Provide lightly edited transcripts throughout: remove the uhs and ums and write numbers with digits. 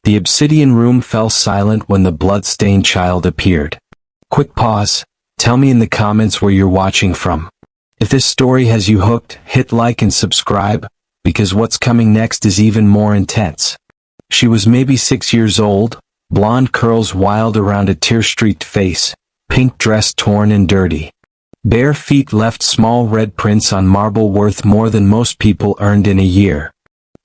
The obsidian room fell silent when the blood-stained child appeared. Quick pause. Tell me in the comments where you're watching from. If this story has you hooked, hit like and subscribe, because what's coming next is even more intense. She was maybe 6 years old, blonde curls wild around a tear-streaked face, pink dress torn and dirty. Bare feet left small red prints on marble worth more than most people earned in a year.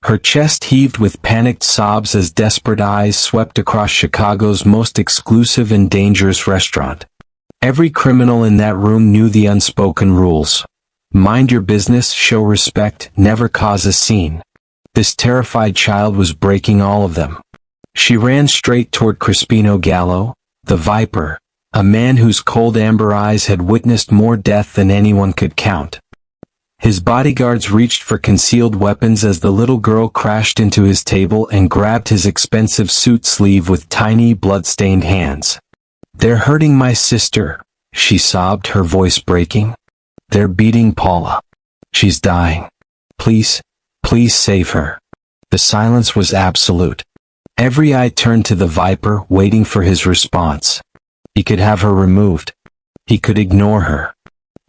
Her chest heaved with panicked sobs as desperate eyes swept across Chicago's most exclusive and dangerous restaurant. Every criminal in that room knew the unspoken rules. Mind your business, show respect, never cause a scene. This terrified child was breaking all of them. She ran straight toward Crispino Gallo, the Viper, a man whose cold amber eyes had witnessed more death than anyone could count. His bodyguards reached for concealed weapons as the little girl crashed into his table and grabbed his expensive suit sleeve with tiny, blood-stained hands. "They're hurting my sister," she sobbed, her voice breaking. "They're beating Paula. She's dying. Please, please save her." The silence was absolute. Every eye turned to the Viper, waiting for his response. He could have her removed. He could ignore her.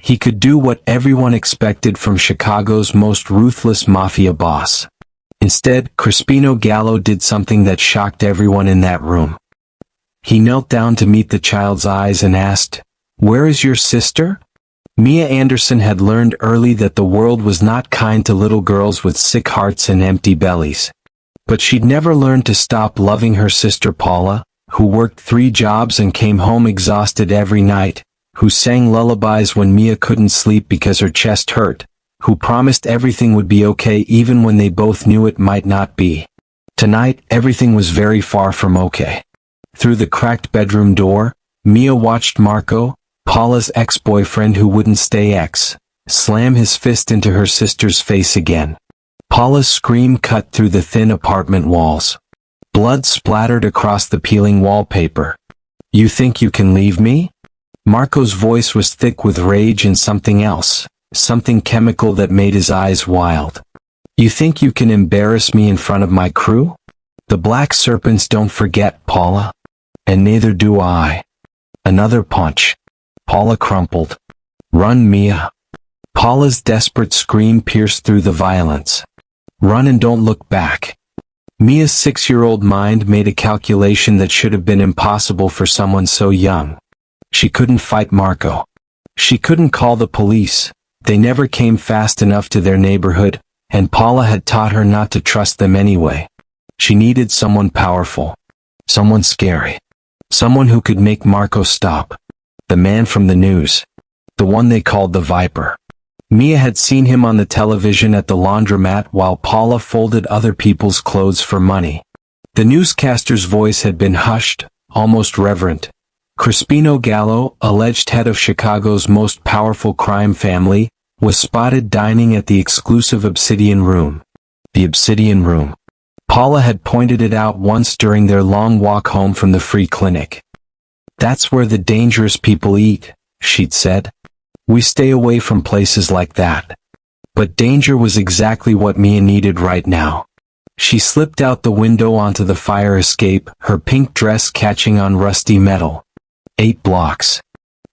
He could do what everyone expected from Chicago's most ruthless mafia boss. Instead, Crispino Gallo did something that shocked everyone in that room. He knelt down to meet the child's eyes and asked, "Where is your sister?" Mia Anderson had learned early that the world was not kind to little girls with sick hearts and empty bellies. But she'd never learned to stop loving her sister Paula, who worked 3 jobs and came home exhausted every night, who sang lullabies when Mia couldn't sleep because her chest hurt, who promised everything would be okay even when they both knew it might not be. Tonight, everything was very far from okay. Through the cracked bedroom door, Mia watched Marco, Paula's ex-boyfriend who wouldn't stay ex, slam his fist into her sister's face again. Paula's scream cut through the thin apartment walls. Blood splattered across the peeling wallpaper. "You think you can leave me?" Marco's voice was thick with rage and something else, something chemical that made his eyes wild. "You think you can embarrass me in front of my crew? The Black Serpents don't forget, Paula. And neither do I." Another punch. Paula crumpled. "Run, Mia." Paula's desperate scream pierced through the violence. "Run and don't look back." Mia's 6-year-old mind made a calculation that should have been impossible for someone so young. She couldn't fight Marco. She couldn't call the police. They never came fast enough to their neighborhood, and Paula had taught her not to trust them anyway. She needed someone powerful. Someone scary. Someone who could make Marco stop. The man from the news. The one they called the Viper. Mia had seen him on the television at the laundromat while Paula folded other people's clothes for money. The newscaster's voice had been hushed, almost reverent. Crispino Gallo, alleged head of Chicago's most powerful crime family, was spotted dining at the exclusive Obsidian Room. The Obsidian Room. Paula had pointed it out once during their long walk home from the free clinic. "That's where the dangerous people eat," she'd said. "We stay away from places like that." But danger was exactly what Mia needed right now. She slipped out the window onto the fire escape, her pink dress catching on rusty metal. 8 blocks.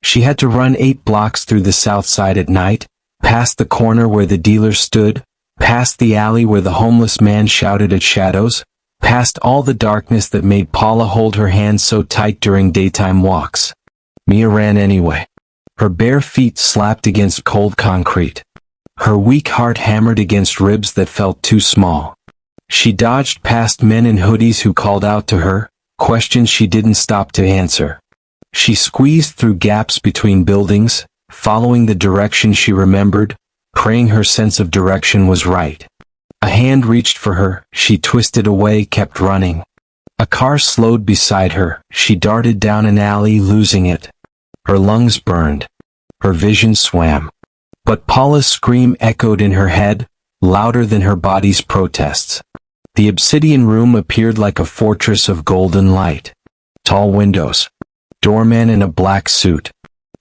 She had to run 8 blocks through the south side at night, past the corner where the dealer stood, past the alley where the homeless man shouted at shadows, past all the darkness that made Paula hold her hands so tight during daytime walks. Mia ran anyway. Her bare feet slapped against cold concrete. Her weak heart hammered against ribs that felt too small. She dodged past men in hoodies who called out to her, questions she didn't stop to answer. She squeezed through gaps between buildings, following the direction she remembered, praying her sense of direction was right. A hand reached for her, she twisted away, kept running. A car slowed beside her, she darted down an alley, losing it. Her lungs burned. Her vision swam. But Paula's scream echoed in her head, louder than her body's protests. The Obsidian Room appeared like a fortress of golden light. Tall windows. Doorman in a black suit.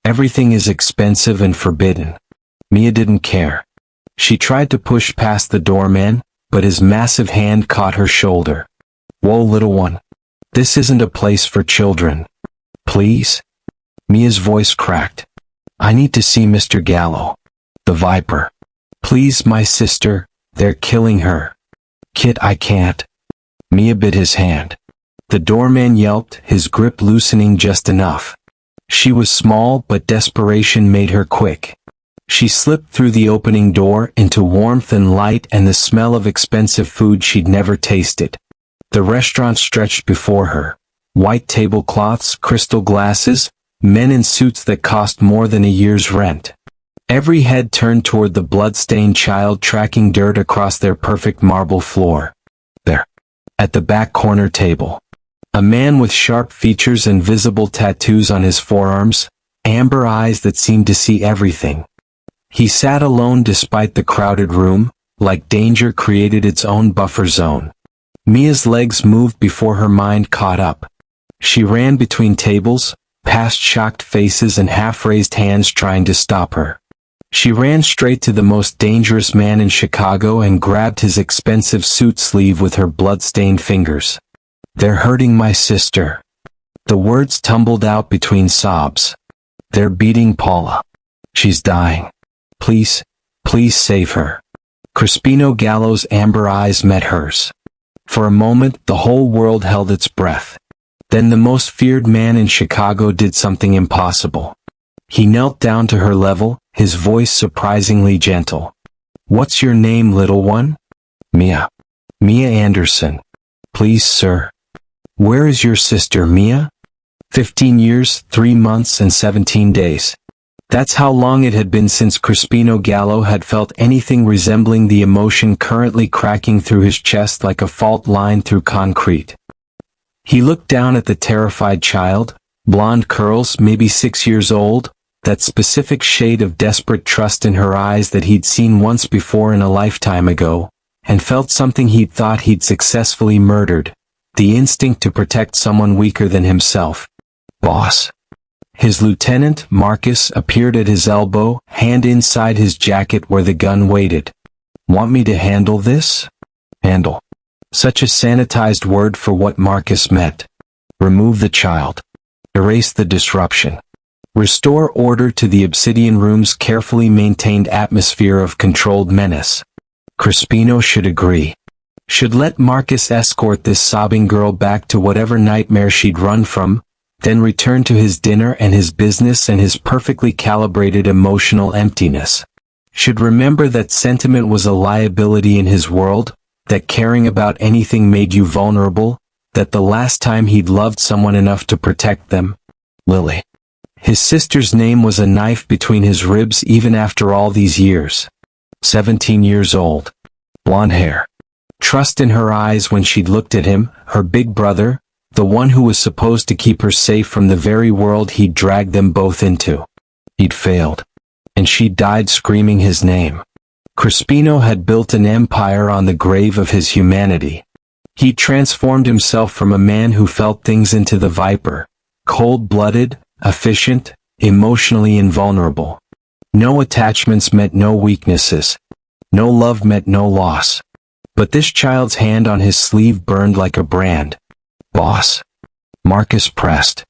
Everything is expensive and forbidden. Mia didn't care. She tried to push past the doorman, but his massive hand caught her shoulder. Whoa, little one. This isn't a place for children. Please? Mia's voice cracked. I need to see Mr. Gallo. The Viper. Please, my sister, they're killing her. Kit, I can't. Mia bit his hand. The doorman yelped, his grip loosening just enough. She was small, but desperation made her quick. She slipped through the opening door into warmth and light and the smell of expensive food she'd never tasted. The restaurant stretched before her. White tablecloths, crystal glasses, men in suits that cost more than a year's rent. Every head turned toward the blood-stained child tracking dirt across their perfect marble floor. There, at the back corner table, a man with sharp features and visible tattoos on his forearms, amber eyes that seemed to see everything. He sat alone despite the crowded room, like danger created its own buffer zone. Mia's legs moved before her mind caught up. She ran between tables, past shocked faces and half-raised hands trying to stop her. She ran straight to the most dangerous man in Chicago and grabbed his expensive suit sleeve with her blood-stained fingers. They're hurting my sister. The words tumbled out between sobs. They're beating Paula. She's dying. Please, please save her. Crispino Gallo's amber eyes met hers. For a moment, the whole world held its breath. Then the most feared man in Chicago did something impossible. He knelt down to her level, his voice surprisingly gentle. What's your name, little one? Mia. Mia Anderson. Please, sir. Where is your sister, Mia? 15 years, 3 months and 17 days. That's how long it had been since Crispino Gallo had felt anything resembling the emotion currently cracking through his chest like a fault line through concrete. He looked down at the terrified child, blonde curls, maybe 6 years old, that specific shade of desperate trust in her eyes that he'd seen once before in a lifetime ago, and felt something he'd thought he'd successfully murdered, the instinct to protect someone weaker than himself. Boss. His lieutenant, Marcus, appeared at his elbow, hand inside his jacket where the gun waited. Want me to handle this? Handle. Such a sanitized word for what Marcus meant. Remove the child. Erase the disruption. Restore order to the Obsidian Room's carefully maintained atmosphere of controlled menace. Crispino should agree. Should let Marcus escort this sobbing girl back to whatever nightmare she'd run from, then return to his dinner and his business and his perfectly calibrated emotional emptiness. Should remember that sentiment was a liability in his world, that caring about anything made you vulnerable, that the last time he'd loved someone enough to protect them, Lily. His sister's name was a knife between his ribs even after all these years. 17 years old. Blonde hair. Trust in her eyes when she'd looked at him, her big brother, the one who was supposed to keep her safe from the very world he'd dragged them both into. He'd failed. And she died screaming his name. Crispino had built an empire on the grave of his humanity. He transformed himself from a man who felt things into the Viper, cold-blooded, efficient, emotionally invulnerable. No attachments meant no weaknesses. No love meant no loss. But this child's hand on his sleeve burned like a brand. Boss. Marcus pressed.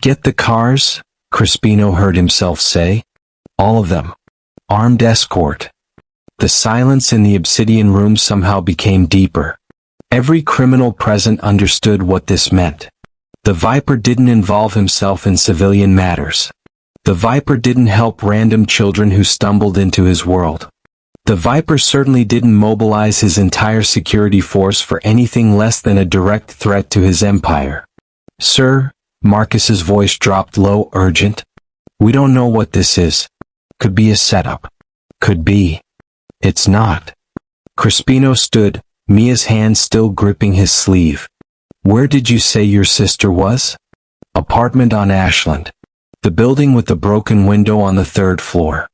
Get the cars, Crispino heard himself say. All of them. Armed escort. The silence in the Obsidian Room somehow became deeper. Every criminal present understood what this meant. The Viper didn't involve himself in civilian matters. The Viper didn't help random children who stumbled into his world. The Viper certainly didn't mobilize his entire security force for anything less than a direct threat to his empire. Sir, Marcus's voice dropped low, urgent. We don't know what this is. Could be a setup. Could be. It's not. Crispino stood, Mia's hand still gripping his sleeve. Where did you say your sister was? Apartment on Ashland. The building with the broken window on the 3rd floor.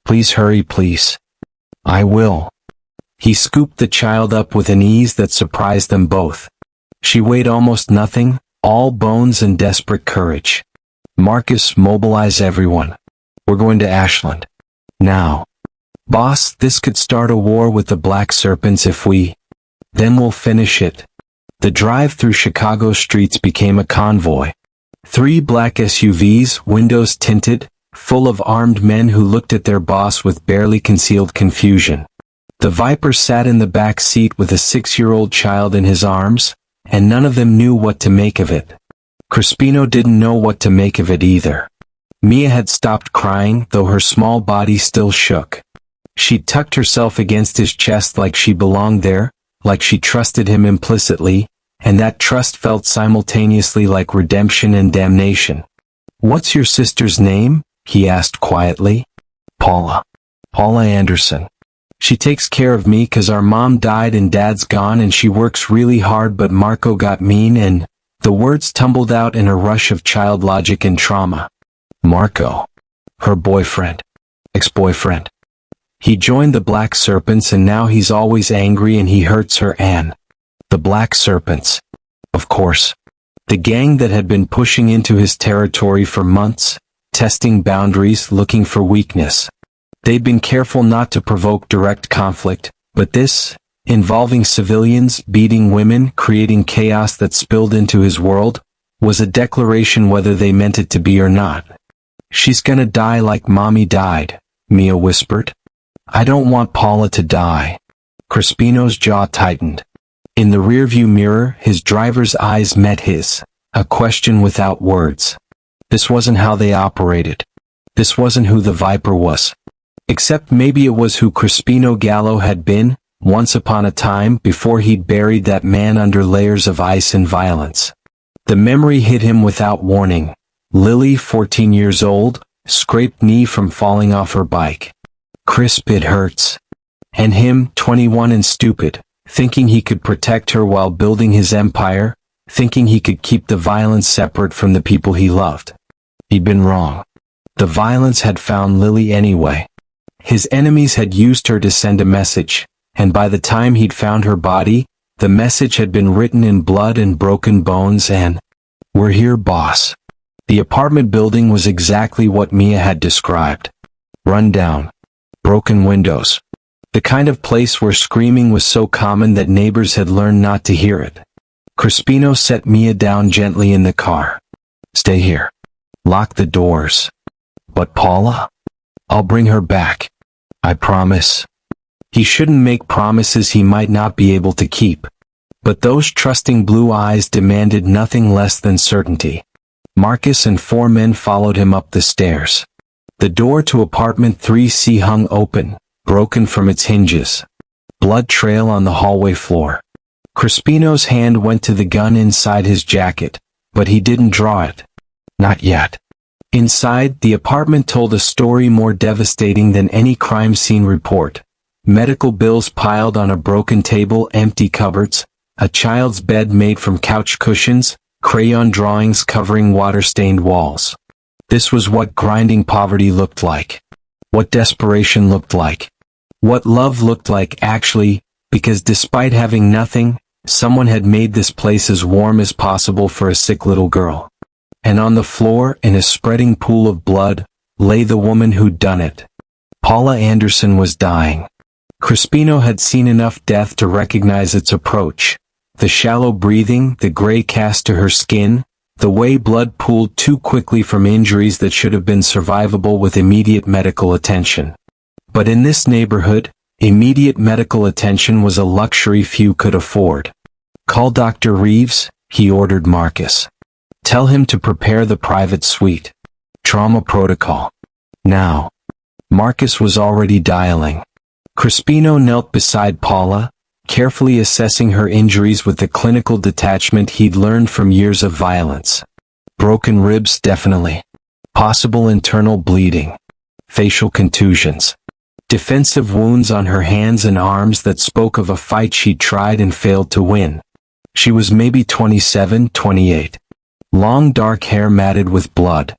Please hurry, please. I will. He scooped the child up with an ease that surprised them both. She weighed almost nothing, all bones and desperate courage. Marcus, mobilize everyone. We're going to Ashland. Now. Boss, this could start a war with the Black Serpents if we... Then we'll finish it. The drive through Chicago streets became a convoy. 3 black SUVs, windows tinted, full of armed men who looked at their boss with barely concealed confusion. The Viper sat in the back seat with a 6-year-old child in his arms, and none of them knew what to make of it. Crispino didn't know what to make of it either. Mia had stopped crying, though her small body still shook. She tucked herself against his chest like she belonged there, like she trusted him implicitly, and that trust felt simultaneously like redemption and damnation. "What's your sister's name?" he asked quietly. "Paula. Paula Anderson. She takes care of me 'cause our mom died and dad's gone and she works really hard, but Marco got mean and..." The words tumbled out in a rush of child logic and trauma. Marco. Her boyfriend. Ex-boyfriend. He joined the Black Serpents and now he's always angry and he hurts her and... The Black Serpents. Of course. The gang that had been pushing into his territory for months, testing boundaries, looking for weakness. They'd been careful not to provoke direct conflict, but this, involving civilians, beating women, creating chaos that spilled into his world, was a declaration whether they meant it to be or not. "She's gonna die like mommy died," Mia whispered. "I don't want Paula to die." Crispino's jaw tightened. In the rearview mirror, his driver's eyes met his, a question without words. This wasn't how they operated. This wasn't who the Viper was. Except maybe it was who Crispino Gallo had been, once upon a time, before he'd buried that man under layers of ice and violence. The memory hit him without warning. Lily, 14 years old, scraped knee from falling off her bike. Crisp, it hurts. And him, 21 and stupid, thinking he could protect her while building his empire, thinking he could keep the violence separate from the people he loved. He'd been wrong. The violence had found Lily anyway. His enemies had used her to send a message, and by the time he'd found her body, the message had been written in blood and broken bones and, "We're here, boss." The apartment building was exactly what Mia had described. Run down. Broken windows. The kind of place where screaming was so common that neighbors had learned not to hear it. Crispino set Mia down gently in the car. "Stay here. Lock the doors." "But Paula? I'll bring her back. I promise." He shouldn't make promises he might not be able to keep. But those trusting blue eyes demanded nothing less than certainty. Marcus and 4 men followed him up the stairs. The door to apartment 3C hung open, broken from its hinges. Blood trail on the hallway floor. Crispino's hand went to the gun inside his jacket, but he didn't draw it. Not yet. Inside, the apartment told a story more devastating than any crime scene report. Medical bills piled on a broken table, empty cupboards, a child's bed made from couch cushions, crayon drawings covering water-stained walls. This was what grinding poverty looked like. What desperation looked like. What love looked like actually, because despite having nothing, someone had made this place as warm as possible for a sick little girl. And on the floor, in a spreading pool of blood, lay the woman who'd done it. Paula Anderson was dying. Crispino had seen enough death to recognize its approach. The shallow breathing, the gray cast to her skin, the way blood pooled too quickly from injuries that should have been survivable with immediate medical attention. But in this neighborhood, immediate medical attention was a luxury few could afford. "Call Dr. Reeves," he ordered Marcus. "Tell him to prepare the private suite. Trauma protocol. Now." Marcus was already dialing. Crispino knelt beside Paula, carefully assessing her injuries with the clinical detachment he'd learned from years of violence. Broken ribs, definitely. Possible internal bleeding. Facial contusions. Defensive wounds on her hands and arms that spoke of a fight she'd tried and failed to win. She was maybe 27, 28. Long dark hair matted with blood.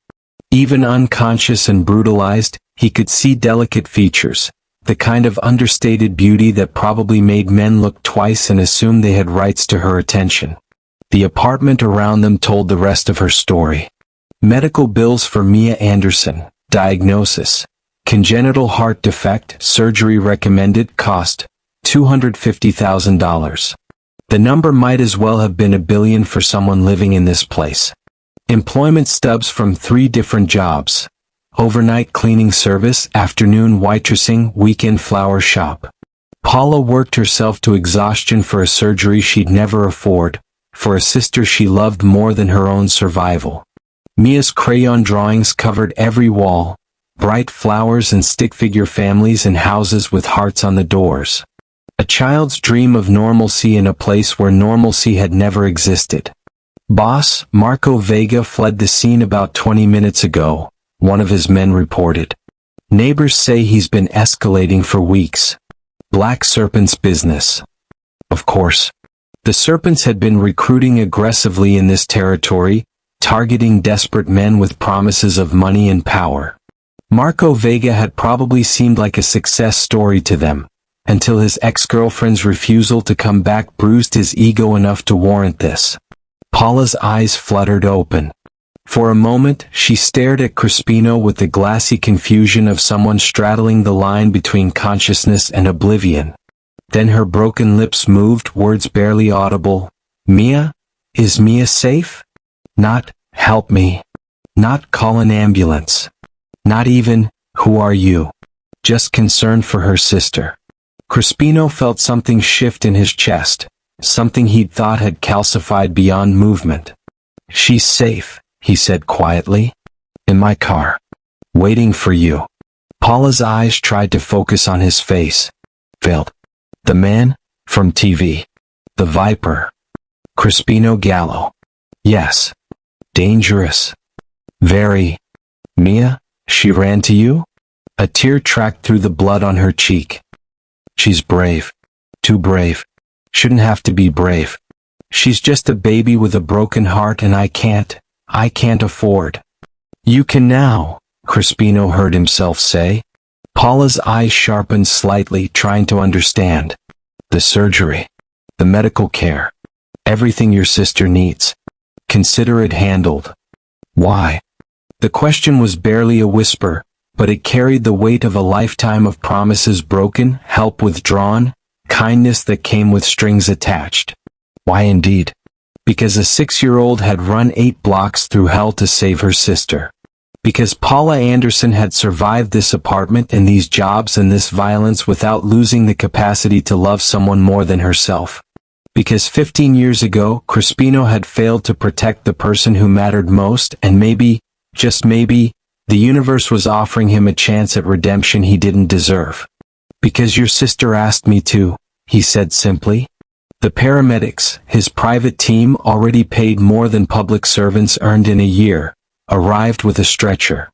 Even unconscious and brutalized, he could see delicate features, the kind of understated beauty that probably made men look twice and assume they had rights to her attention. The apartment around them told the rest of her story. Medical bills for Mia Anderson, diagnosis, congenital heart defect, surgery recommended, cost $250,000. The number might as well have been 1 billion for someone living in this place. Employment stubs from 3 different jobs: overnight cleaning service, afternoon waitressing, weekend flower shop. Paula worked herself to exhaustion for a surgery she'd never afford, for a sister she loved more than her own survival. Mia's crayon drawings covered every wall, bright flowers and stick-figure families and houses with hearts on the doors. A child's dream of normalcy in a place where normalcy had never existed. Boss, Marco Vega fled the scene about 20 minutes ago, one of his men reported. Neighbors say he's been escalating for weeks. Black Serpents business. Of course. The Serpents had been recruiting aggressively in this territory, targeting desperate men with promises of money and power. Marco Vega had probably seemed like a success story to them, until his ex-girlfriend's refusal to come back bruised his ego enough to warrant this. Paula's eyes fluttered open. For a moment, she stared at Crispino with the glassy confusion of someone straddling the line between consciousness and oblivion. Then her broken lips moved, words barely audible. Mia? Is Mia safe? Not, help me. Not, call an ambulance. Not even, who are you? Just concerned for her sister. Crispino felt something shift in his chest, something he'd thought had calcified beyond movement. She's safe, he said quietly. In my car. Waiting for you. Paula's eyes tried to focus on his face. Failed. The man? From TV. The Viper. Crispino Gallo. Yes. Dangerous. Very. Mia? She ran to you? A tear tracked through the blood on her cheek. She's brave. Too brave. Shouldn't have to be brave. She's just a baby with a broken heart and I can't afford. You can now, Crispino heard himself say. Paula's eyes sharpened slightly, trying to understand. The surgery. The medical care. Everything your sister needs. Consider it handled. Why? The question was barely a whisper, but it carried the weight of a lifetime of promises broken, help withdrawn, kindness that came with strings attached. Why indeed? Because a 6-year-old had run 8 blocks through hell to save her sister. Because Paula Anderson had survived this apartment and these jobs and this violence without losing the capacity to love someone more than herself. Because 15 years ago, Crispino had failed to protect the person who mattered most, and maybe, just maybe, the universe was offering him a chance at redemption he didn't deserve. Because your sister asked me to, he said simply. The paramedics, his private team already paid more than public servants earned in a year, arrived with a stretcher.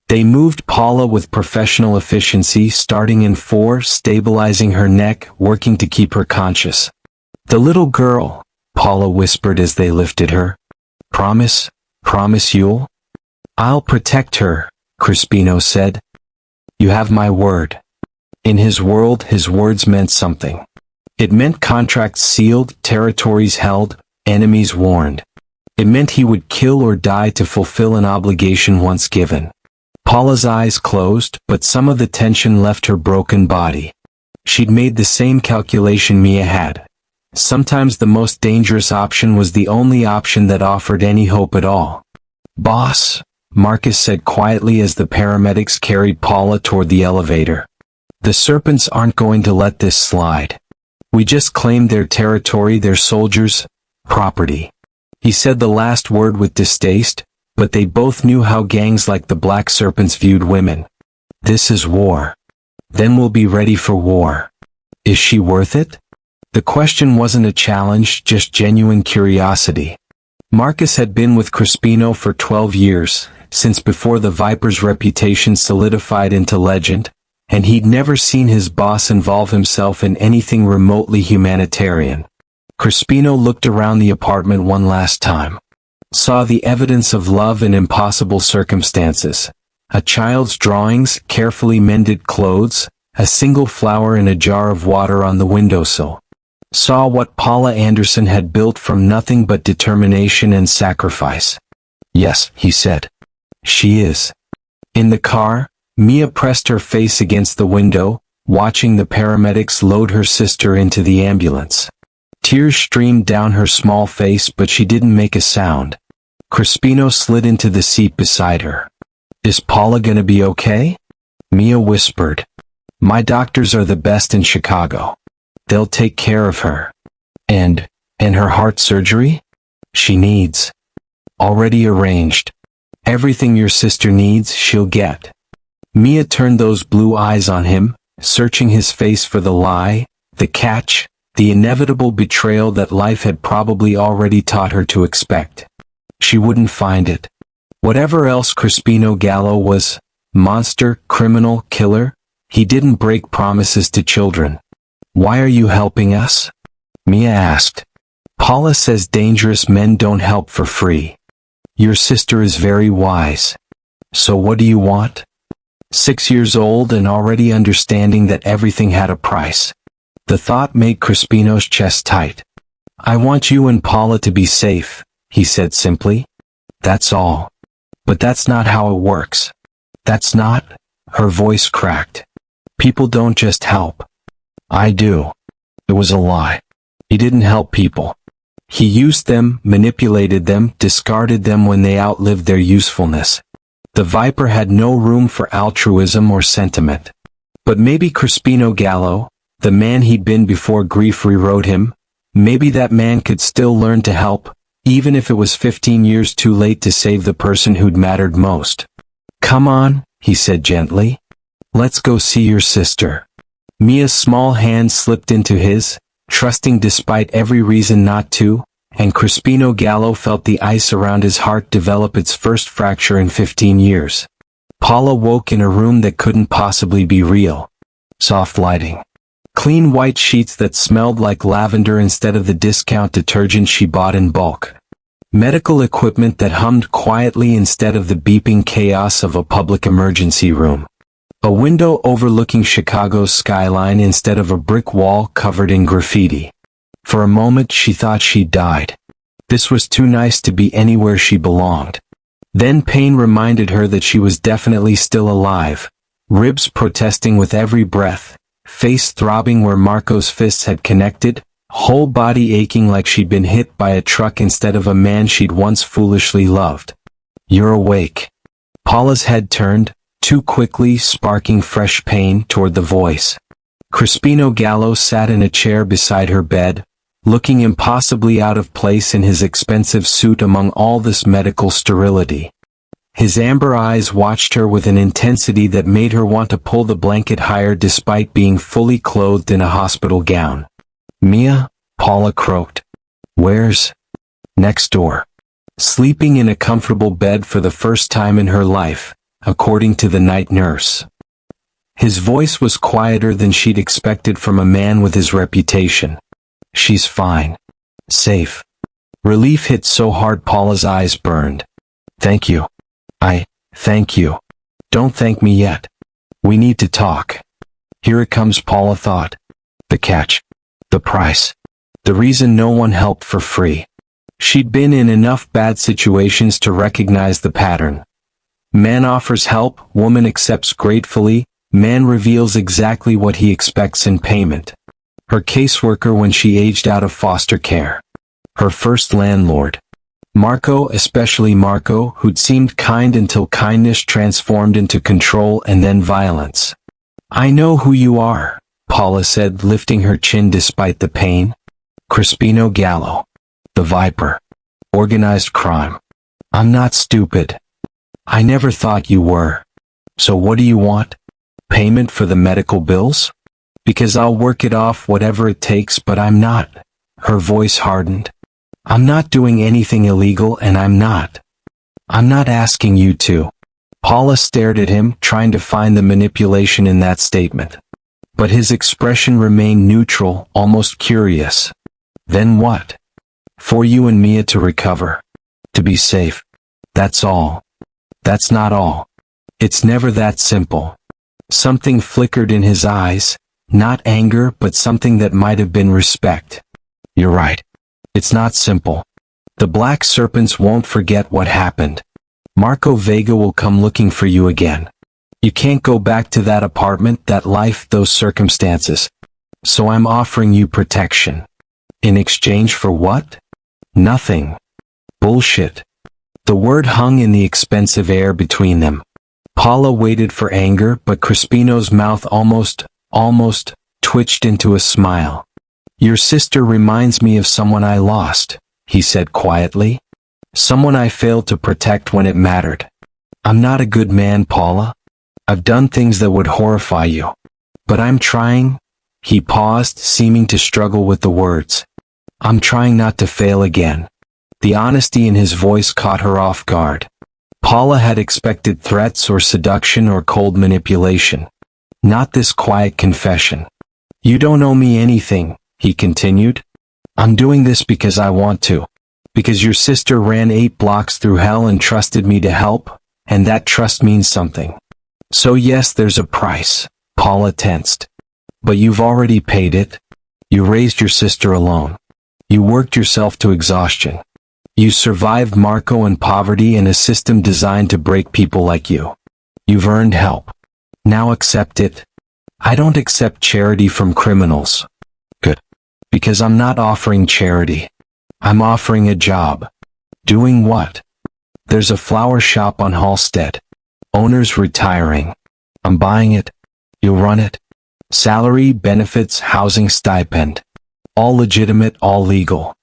They moved Paula with professional efficiency, starting in 4, stabilizing her neck, working to keep her conscious. The little girl, Paula whispered as they lifted her. Promise? Promise you'll? I'll protect her, Crispino said. You have my word. In his world, his words meant something. It meant contracts sealed, territories held, enemies warned. It meant he would kill or die to fulfill an obligation once given. Paula's eyes closed, but some of the tension left her broken body. She'd made the same calculation Mia had. Sometimes the most dangerous option was the only option that offered any hope at all. Boss, Marcus said quietly as the paramedics carried Paula toward the elevator. The Serpents aren't going to let this slide. We just claimed their territory, their soldiers' property. He said the last word with distaste, but they both knew how gangs like the Black Serpents viewed women. This is war. Then we'll be ready for war. Is she worth it? The question wasn't a challenge, just genuine curiosity. Marcus had been with Crispino for 12 years, since before the Viper's reputation solidified into legend, and he'd never seen his boss involve himself in anything remotely humanitarian. Crispino looked around the apartment one last time. Saw the evidence of love in impossible circumstances. A child's drawings, carefully mended clothes, a single flower in a jar of water on the windowsill. Saw what Paula Anderson had built from nothing but determination and sacrifice. Yes, he said. She is. In the car, Mia pressed her face against the window, watching the paramedics load her sister into the ambulance. Tears streamed down her small face, but she didn't make a sound. Crispino slid into the seat beside her. "Is Paula gonna be okay?" Mia whispered. "My doctors are the best in Chicago. They'll take care of her. And her heart surgery? She needs. Already arranged. Everything your sister needs, she'll get." Mia turned those blue eyes on him, searching his face for the lie, the catch, the inevitable betrayal that life had probably already taught her to expect. She wouldn't find it. Whatever else Crispino Gallo was, monster, criminal, killer, he didn't break promises to children. "Why are you helping us?" Mia asked. "Paula says dangerous men don't help for free. Your sister is very wise. So what do you want?" 6 years old and already understanding that everything had a price. The thought made Crispino's chest tight. "I want you and Paula to be safe," he said simply. "That's all. But that's not how it works. That's not." Her voice cracked. "People don't just help." "I do." It was a lie. He didn't help people. He used them, manipulated them, discarded them when they outlived their usefulness. The Viper had no room for altruism or sentiment. But maybe Crispino Gallo, the man he'd been before grief rewrote him, maybe that man could still learn to help, even if it was 15 years too late to save the person who'd mattered most. "Come on," he said gently. "Let's go see your sister." Mia's small hand slipped into his, trusting despite every reason not to, and Crispino Gallo felt the ice around his heart develop its first fracture in 15 years. Paula woke in a room that couldn't possibly be real. Soft lighting. Clean white sheets that smelled like lavender instead of the discount detergent she bought in bulk. Medical equipment that hummed quietly instead of the beeping chaos of a public emergency room. A window overlooking Chicago's skyline instead of a brick wall covered in graffiti. For a moment she thought she'd died. This was too nice to be anywhere she belonged. Then pain reminded her that she was definitely still alive, ribs protesting with every breath, face throbbing where Marco's fists had connected, whole body aching like she'd been hit by a truck instead of a man she'd once foolishly loved. "You're awake." Paula's head turned, too quickly, sparking fresh pain, toward the voice. Crispino Gallo sat in a chair beside her bed, looking impossibly out of place in his expensive suit among all this medical sterility. His amber eyes watched her with an intensity that made her want to pull the blanket higher despite being fully clothed in a hospital gown. "Mia," Paula croaked. "Where's?" "Next door. Sleeping in a comfortable bed for the first time in her life, according to the night nurse." His voice was quieter than she'd expected from a man with his reputation. "She's fine. Safe." Relief hit so hard Paula's eyes burned. "Thank you." Thank you. "Don't thank me yet. We need to talk." Here it comes, Paula thought. The catch. The price. The reason no one helped for free. She'd been in enough bad situations to recognize the pattern. Man offers help, woman accepts gratefully, man reveals exactly what he expects in payment. Her caseworker when she aged out of foster care. Her first landlord. Marco, especially Marco, who'd seemed kind until kindness transformed into control and then violence. "I know who you are," Paula said, lifting her chin despite the pain. "Crispino Gallo. The Viper. Organized crime. I'm not stupid. I never thought you were. So what do you want? Payment for the medical bills? Because I'll work it off whatever it takes, but I'm not." Her voice hardened. "I'm not doing anything illegal and I'm not asking you to." Paula stared at him, trying to find the manipulation in that statement. But his expression remained neutral, almost curious. "Then what?" "For you and Mia to recover. To be safe. That's all." "That's not all. It's never that simple." Something flickered in his eyes, not anger but something that might have been respect. "You're right. It's not simple. The Black Serpents won't forget what happened. Marco Vega will come looking for you again. You can't go back to that apartment, that life, those circumstances. So I'm offering you protection. In exchange for what? Nothing. Bullshit. The word hung in the expensive air between them. Paula waited for anger, but Crispino's mouth almost twitched into a smile. Your sister reminds me of someone I lost, he said quietly. Someone I failed to protect when it mattered. I'm not a good man, Paula. I've done things that would horrify you. But I'm trying. He paused, seeming to struggle with the words. I'm trying not to fail again. The honesty in his voice caught her off guard. Paula had expected threats or seduction or cold manipulation. Not this quiet confession. You don't owe me anything, he continued. I'm doing this because I want to. Because your sister ran 8 blocks through hell and trusted me to help, and that trust means something. So yes, there's a price. Paula tensed. But you've already paid it. You raised your sister alone. You worked yourself to exhaustion. You survived Marco and poverty in a system designed to break people like you. You've earned help. Now accept it. I don't accept charity from criminals. Good. Because I'm not offering charity. I'm offering a job. Doing what? There's a flower shop on Halstead. Owner's retiring. I'm buying it. You'll run it. Salary, benefits, housing stipend. All legitimate, all legal.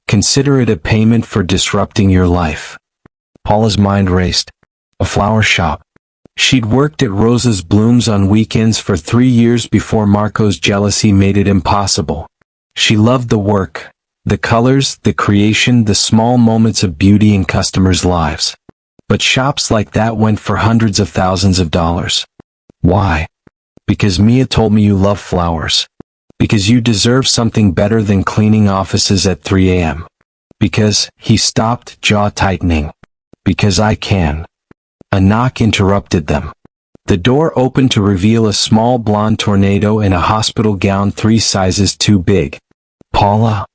Consider it a payment for disrupting your life. Paula's mind raced. A flower shop. She'd worked at Rosa's Blooms on weekends for 3 years before Marco's jealousy made it impossible. She loved the work, the colors, the creation, the small moments of beauty in customers' lives. But shops like that went for hundreds of thousands of dollars. Why? Because Mia told me you love flowers. Because you deserve something better than cleaning offices at 3 a.m. Because, he stopped, jaw tightening. Because I can. A knock interrupted them. The door opened to reveal a small blonde tornado in a hospital gown 3 sizes too big. Paula?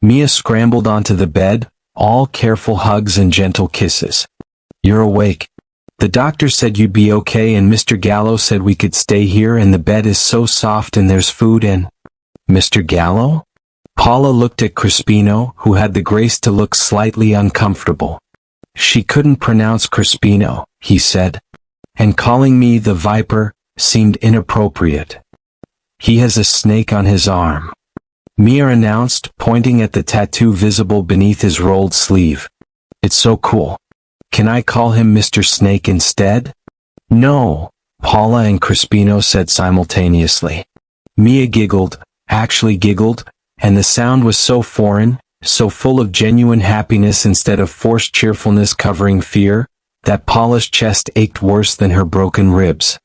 Mia scrambled onto the bed, all careful hugs and gentle kisses. You're awake. The doctor said you'd be okay and Mr. Gallo said we could stay here and the bed is so soft and there's food and… Mr. Gallo? Paula looked at Crispino, who had the grace to look slightly uncomfortable. She couldn't pronounce Crispino, he said. And calling me the Viper seemed inappropriate. He has a snake on his arm. Mia announced, pointing at the tattoo visible beneath his rolled sleeve. It's so cool. Can I call him Mr. Snake instead? No, Paula and Crispino said simultaneously. Mia giggled, actually giggled, and the sound was so foreign, so full of genuine happiness instead of forced cheerfulness covering fear, that Paula's chest ached worse than her broken ribs.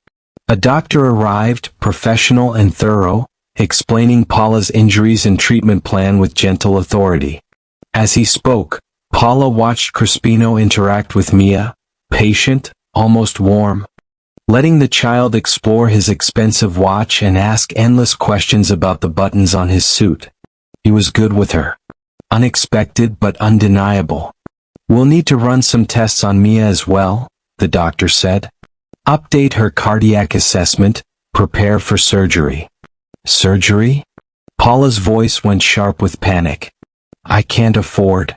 A doctor arrived, professional and thorough, explaining Paula's injuries and treatment plan with gentle authority. As he spoke, Paula watched Crispino interact with Mia, patient, almost warm, letting the child explore his expensive watch and ask endless questions about the buttons on his suit. He was good with her. Unexpected but undeniable. We'll need to run some tests on Mia as well, the doctor said. Update her cardiac assessment, prepare for surgery. Surgery? Paula's voice went sharp with panic. I can't afford.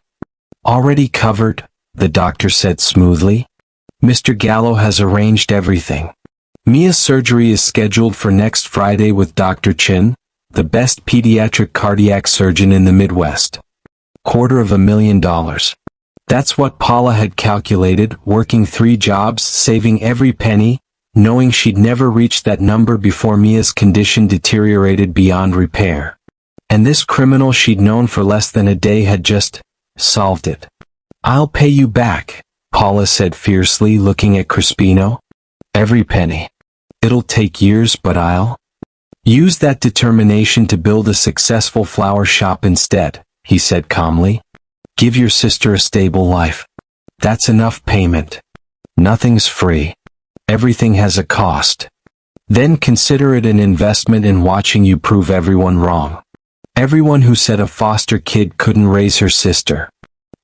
Already covered, the doctor said smoothly. Mr. Gallo has arranged everything. Mia's surgery is scheduled for next Friday with Dr. Chin, the best pediatric cardiac surgeon in the Midwest. $250,000. That's what Paula had calculated, working 3 jobs, saving every penny, knowing she'd never reach that number before Mia's condition deteriorated beyond repair. And this criminal she'd known for less than a day had just solved it. I'll pay you back, Paula said fiercely, looking at Crispino. Every penny. It'll take years, but I'll use that determination to build a successful flower shop instead, he said calmly. Give your sister a stable life. That's enough payment. Nothing's free. Everything has a cost. Then consider it an investment in watching you prove everyone wrong. Everyone who said a foster kid couldn't raise her sister.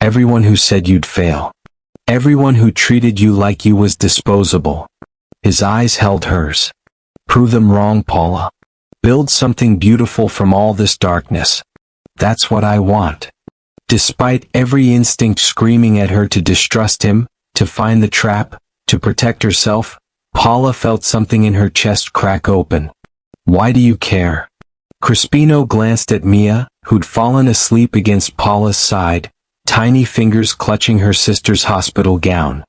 Everyone who said you'd fail. Everyone who treated you like you was disposable. His eyes held hers. Prove them wrong, Paula. Build something beautiful from all this darkness. That's what I want. Despite every instinct screaming at her to distrust him, to find the trap, to protect herself, Paula felt something in her chest crack open. Why do you care? Crispino glanced at Mia, who'd fallen asleep against Paula's side, tiny fingers clutching her sister's hospital gown.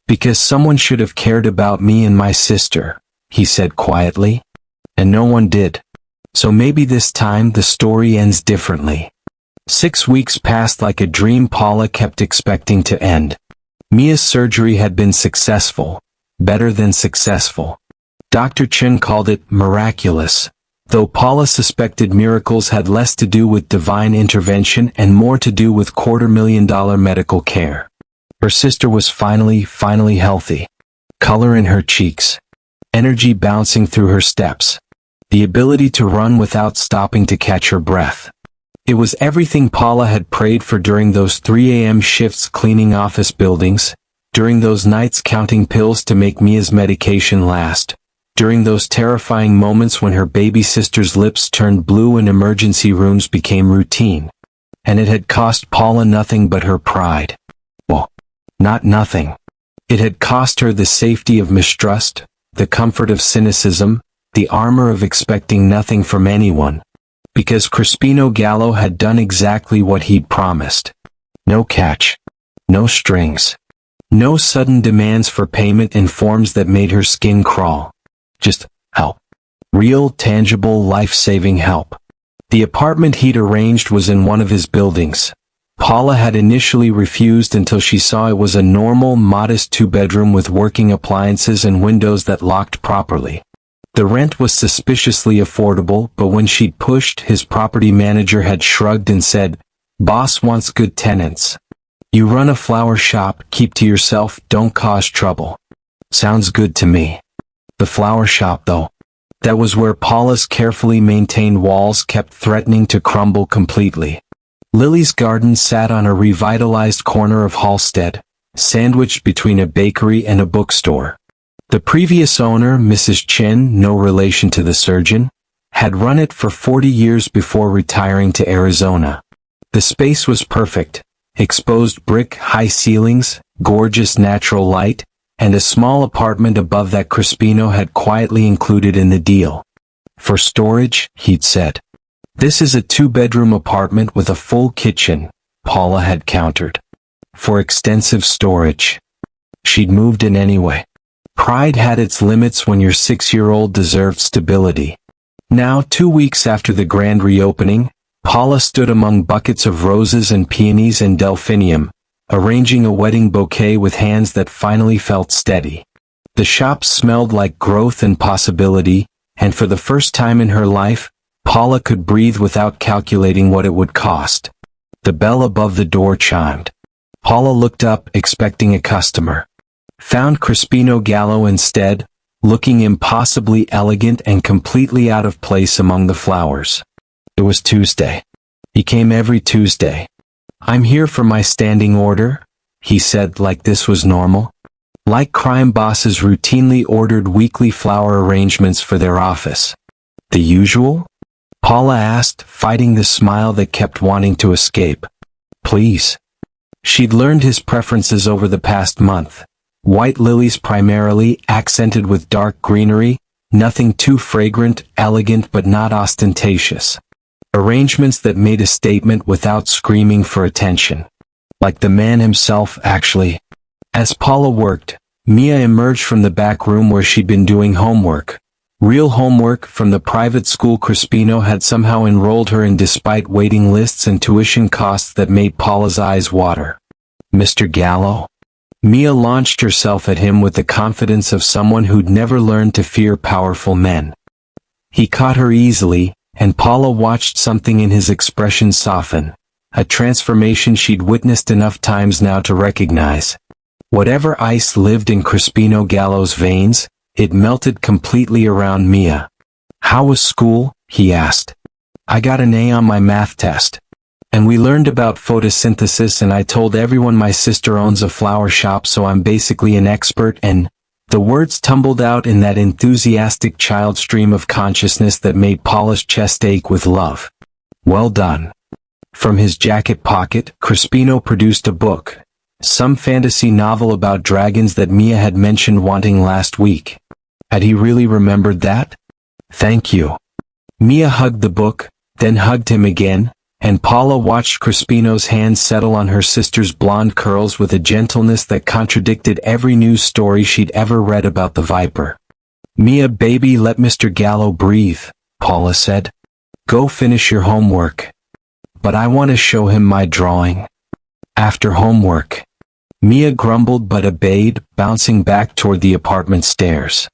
Because someone should have cared about me and my sister, he said quietly. And no one did. So maybe this time the story ends differently. 6 weeks passed like a dream Paula kept expecting to end. Mia's surgery had been successful. Better than successful. Dr. Chen called it miraculous, though Paula suspected miracles had less to do with divine intervention and more to do with $250,000 medical care. Her sister was finally healthy. Color in her cheeks. Energy bouncing through her steps. The ability to run without stopping to catch her breath. It was everything Paula had prayed for during those 3 a.m. shifts cleaning office buildings, during those nights counting pills to make Mia's medication last, during those terrifying moments when her baby sister's lips turned blue and emergency rooms became routine. And it had cost Paula nothing but her pride. Well, not nothing. It had cost her the safety of mistrust, the comfort of cynicism, the armor of expecting nothing from anyone. Because Crispino Gallo had done exactly what he'd promised. No catch. No strings. No sudden demands for payment in forms that made her skin crawl. Just help. Real, tangible, life-saving help. The apartment he'd arranged was in one of his buildings. Paula had initially refused until she saw it was a normal, modest 2-bedroom with working appliances and windows that locked properly. The rent was suspiciously affordable, but when she'd pushed, his property manager had shrugged and said, "Boss wants good tenants. You run a flower shop, keep to yourself, don't cause trouble." Sounds good to me. The flower shop though. That was where Paula's carefully maintained walls kept threatening to crumble completely. Lily's garden sat on a revitalized corner of Halstead, sandwiched between a bakery and a bookstore. The previous owner, Mrs. Chen, no relation to the surgeon, had run it for 40 years before retiring to Arizona. The space was perfect. Exposed brick, high ceilings, gorgeous natural light, and a small apartment above that Crispino had quietly included in the deal. For storage, he'd said. This is a 2-bedroom apartment with a full kitchen, Paula had countered. For extensive storage. She'd moved in anyway. Pride had its limits when your 6-year-old deserved stability. Now, 2 weeks after the grand reopening, Paula stood among buckets of roses and peonies and delphinium, arranging a wedding bouquet with hands that finally felt steady. The shop smelled like growth and possibility, and for the first time in her life, Paula could breathe without calculating what it would cost. The bell above the door chimed. Paula looked up, expecting a customer. Found Crispino Gallo instead, looking impossibly elegant and completely out of place among the flowers. It was Tuesday. He came every Tuesday. "I'm here for my standing order," he said like this was normal. Like crime bosses routinely ordered weekly flower arrangements for their office. "The usual?" Paula asked, fighting the smile that kept wanting to escape. "Please." She'd learned his preferences over the past month. White lilies primarily, accented with dark greenery, nothing too fragrant, elegant but not ostentatious. Arrangements that made a statement without screaming for attention. Like the man himself, actually. As Paula worked, Mia emerged from the back room where she'd been doing homework. Real homework from the private school Crispino had somehow enrolled her in despite waiting lists and tuition costs that made Paula's eyes water. "Mr. Gallo?" Mia launched herself at him with the confidence of someone who'd never learned to fear powerful men. He caught her easily, and Paula watched something in his expression soften, a transformation she'd witnessed enough times now to recognize. Whatever ice lived in Crispino Gallo's veins, it melted completely around Mia. "How was school?" he asked. "I got an A on my math test. And we learned about photosynthesis and I told everyone my sister owns a flower shop so I'm basically an expert and..." The words tumbled out in that enthusiastic child stream of consciousness that made Paula's chest ache with love. "Well done. From his jacket pocket, Crispino produced a book. Some fantasy novel about dragons that Mia had mentioned wanting last week. Had he really remembered that? Thank you. Mia hugged the book, then hugged him again, and Paula watched Crispino's hand settle on her sister's blonde curls with a gentleness that contradicted every news story she'd ever read about the Viper. Mia, baby, let Mr. Gallo breathe, Paula said. Go finish your homework. But I want to show him my drawing. After homework. Mia grumbled but obeyed, bouncing back toward the apartment stairs.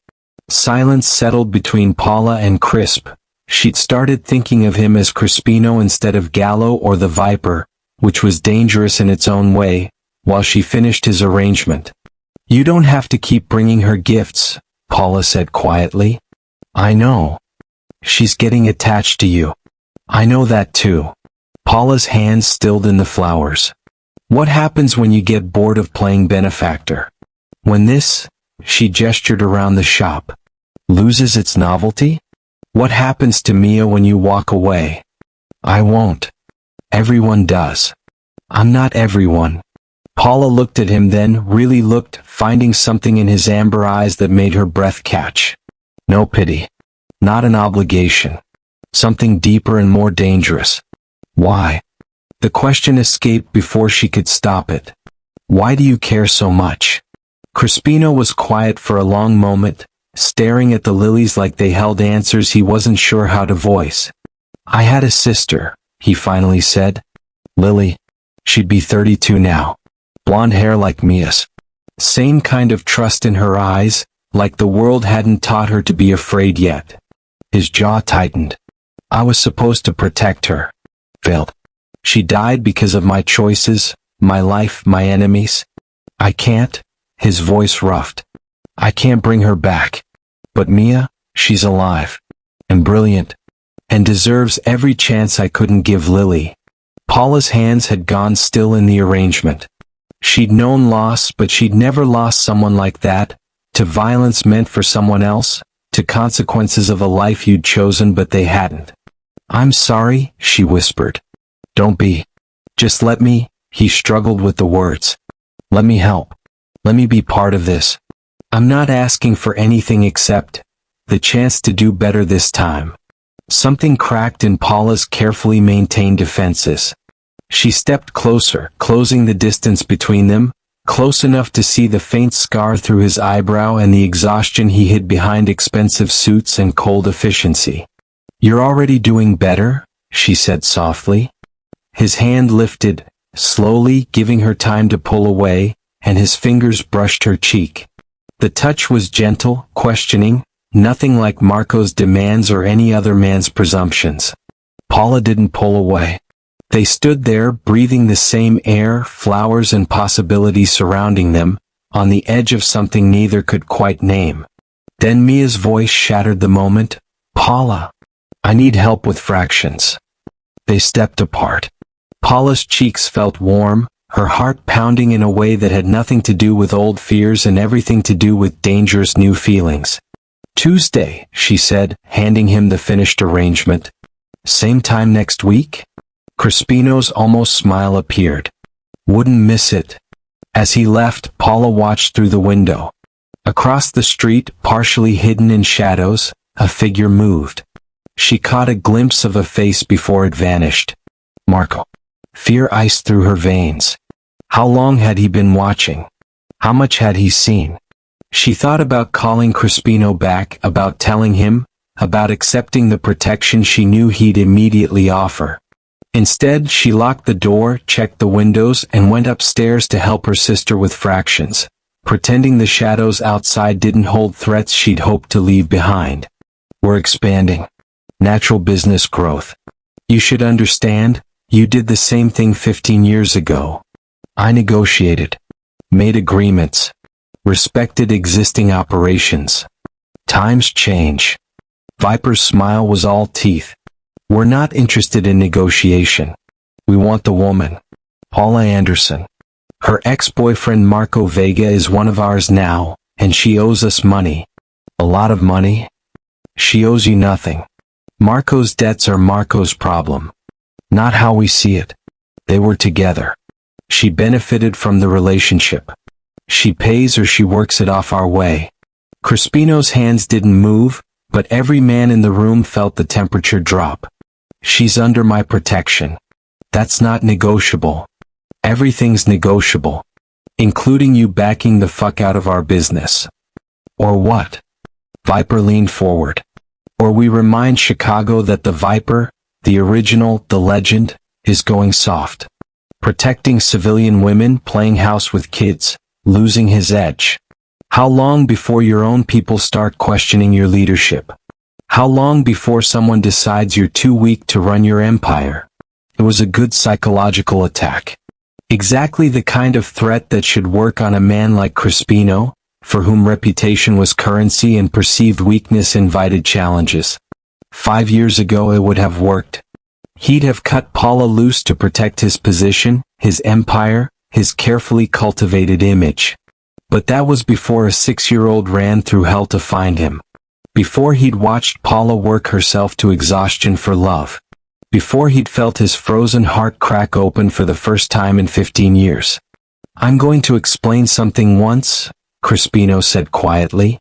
Silence settled between Paula and Crisp. She'd started thinking of him as Crispino instead of Gallo or the Viper, which was dangerous in its own way, while she finished his arrangement. You don't have to keep bringing her gifts, Paula said quietly. I know. She's getting attached to you. I know that too. Paula's hands stilled in the flowers. What happens when you get bored of playing benefactor? When this, she gestured around the shop, loses its novelty? What happens to Mia when you walk away? I won't. Everyone does. I'm not everyone. Paula looked at him, then really looked, finding something in his amber eyes that made her breath catch. No pity. Not an obligation. Something deeper and more dangerous. Why? The question escaped before she could stop it. Why do you care so much? Crispino was quiet for a long moment, staring at the lilies like they held answers he wasn't sure how to voice. I had a sister, he finally said. Lily. She'd be 32 now. Blonde hair like Mia's. Same kind of trust in her eyes, like the world hadn't taught her to be afraid yet. His jaw tightened. I was supposed to protect her. Failed. She died because of my choices, my life, my enemies. I can't, his voice roughed. I can't bring her back. But Mia, she's alive. And brilliant. And deserves every chance I couldn't give Lily. Paula's hands had gone still in the arrangement. She'd known loss, but she'd never lost someone like that, to violence meant for someone else, to consequences of a life you'd chosen but they hadn't. I'm sorry, she whispered. Don't be. Just let me, he struggled with the words. Let me help. Let me be part of this. I'm not asking for anything except the chance to do better this time. Something cracked in Paula's carefully maintained defenses. She stepped closer, closing the distance between them, close enough to see the faint scar through his eyebrow and the exhaustion he hid behind expensive suits and cold efficiency. You're already doing better, she said softly. His hand lifted, slowly, giving her time to pull away, and his fingers brushed her cheek. The touch was gentle, questioning, nothing like Marco's demands or any other man's presumptions. Paula didn't pull away. They stood there, breathing the same air, flowers and possibilities surrounding them, on the edge of something neither could quite name. Then Mia's voice shattered the moment. Paula, I need help with fractions. They stepped apart. Paula's cheeks felt warm, her heart pounding in a way that had nothing to do with old fears and everything to do with dangerous new feelings. Tuesday, she said, handing him the finished arrangement. Same time next week? Crispino's almost smile appeared. Wouldn't miss it. As he left, Paula watched through the window. Across the street, partially hidden in shadows, a figure moved. She caught a glimpse of a face before it vanished. Marco. Fear iced through her veins. How long had he been watching? How much had he seen? She thought about calling Crispino back, about telling him, about accepting the protection she knew he'd immediately offer. Instead, she locked the door, checked the windows, and went upstairs to help her sister with fractions, pretending the shadows outside didn't hold threats she'd hoped to leave behind. We're expanding. Natural business growth. You should understand, you did the same thing 15 years ago. I negotiated. Made agreements. Respected existing operations. Times change. Viper's smile was all teeth. We're not interested in negotiation. We want the woman. Paula Anderson. Her ex-boyfriend Marco Vega is one of ours now, and she owes us money. A lot of money? She owes you nothing. Marco's debts are Marco's problem. Not how we see it. They were together. She benefited from the relationship. She pays or she works it off our way. Crispino's hands didn't move, but every man in the room felt the temperature drop. She's under my protection. That's not negotiable. Everything's negotiable. Including you backing the fuck out of our business. Or what? Viper leaned forward. Or we remind Chicago that the Viper, the original, the legend, is going soft. Protecting civilian women, playing house with kids, losing his edge. How long before your own people start questioning your leadership? How long before someone decides you're too weak to run your empire? It was a good psychological attack. Exactly the kind of threat that should work on a man like Crispino, for whom reputation was currency and perceived weakness invited challenges. 5 years ago it would have worked. He'd have cut Paula loose to protect his position, his empire, his carefully cultivated image. But that was before a 6-year-old ran through hell to find him. Before he'd watched Paula work herself to exhaustion for love. Before he'd felt his frozen heart crack open for the first time in 15 years. I'm going to explain something once, Crispino said quietly.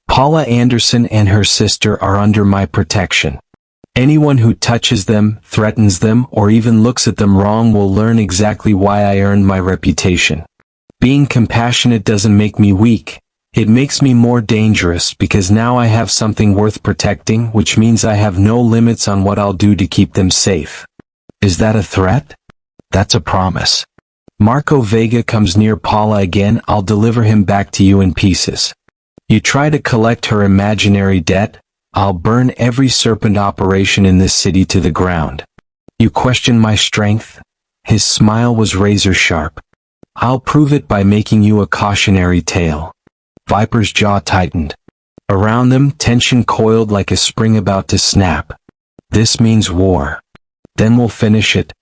Paula Anderson and her sister are under my protection. Anyone who touches them, threatens them, or even looks at them wrong will learn exactly why I earned my reputation. Being compassionate doesn't make me weak. It makes me more dangerous because now I have something worth protecting, which means I have no limits on what I'll do to keep them safe. Is that a threat? That's a promise. Marco Vega comes near Paula again, I'll deliver him back to you in pieces. You try to collect her imaginary debt, I'll burn every serpent operation in this city to the ground. You question my strength? His smile was razor sharp. I'll prove it by making you a cautionary tale. Viper's jaw tightened. Around them, tension coiled like a spring about to snap. This means war. Then we'll finish it.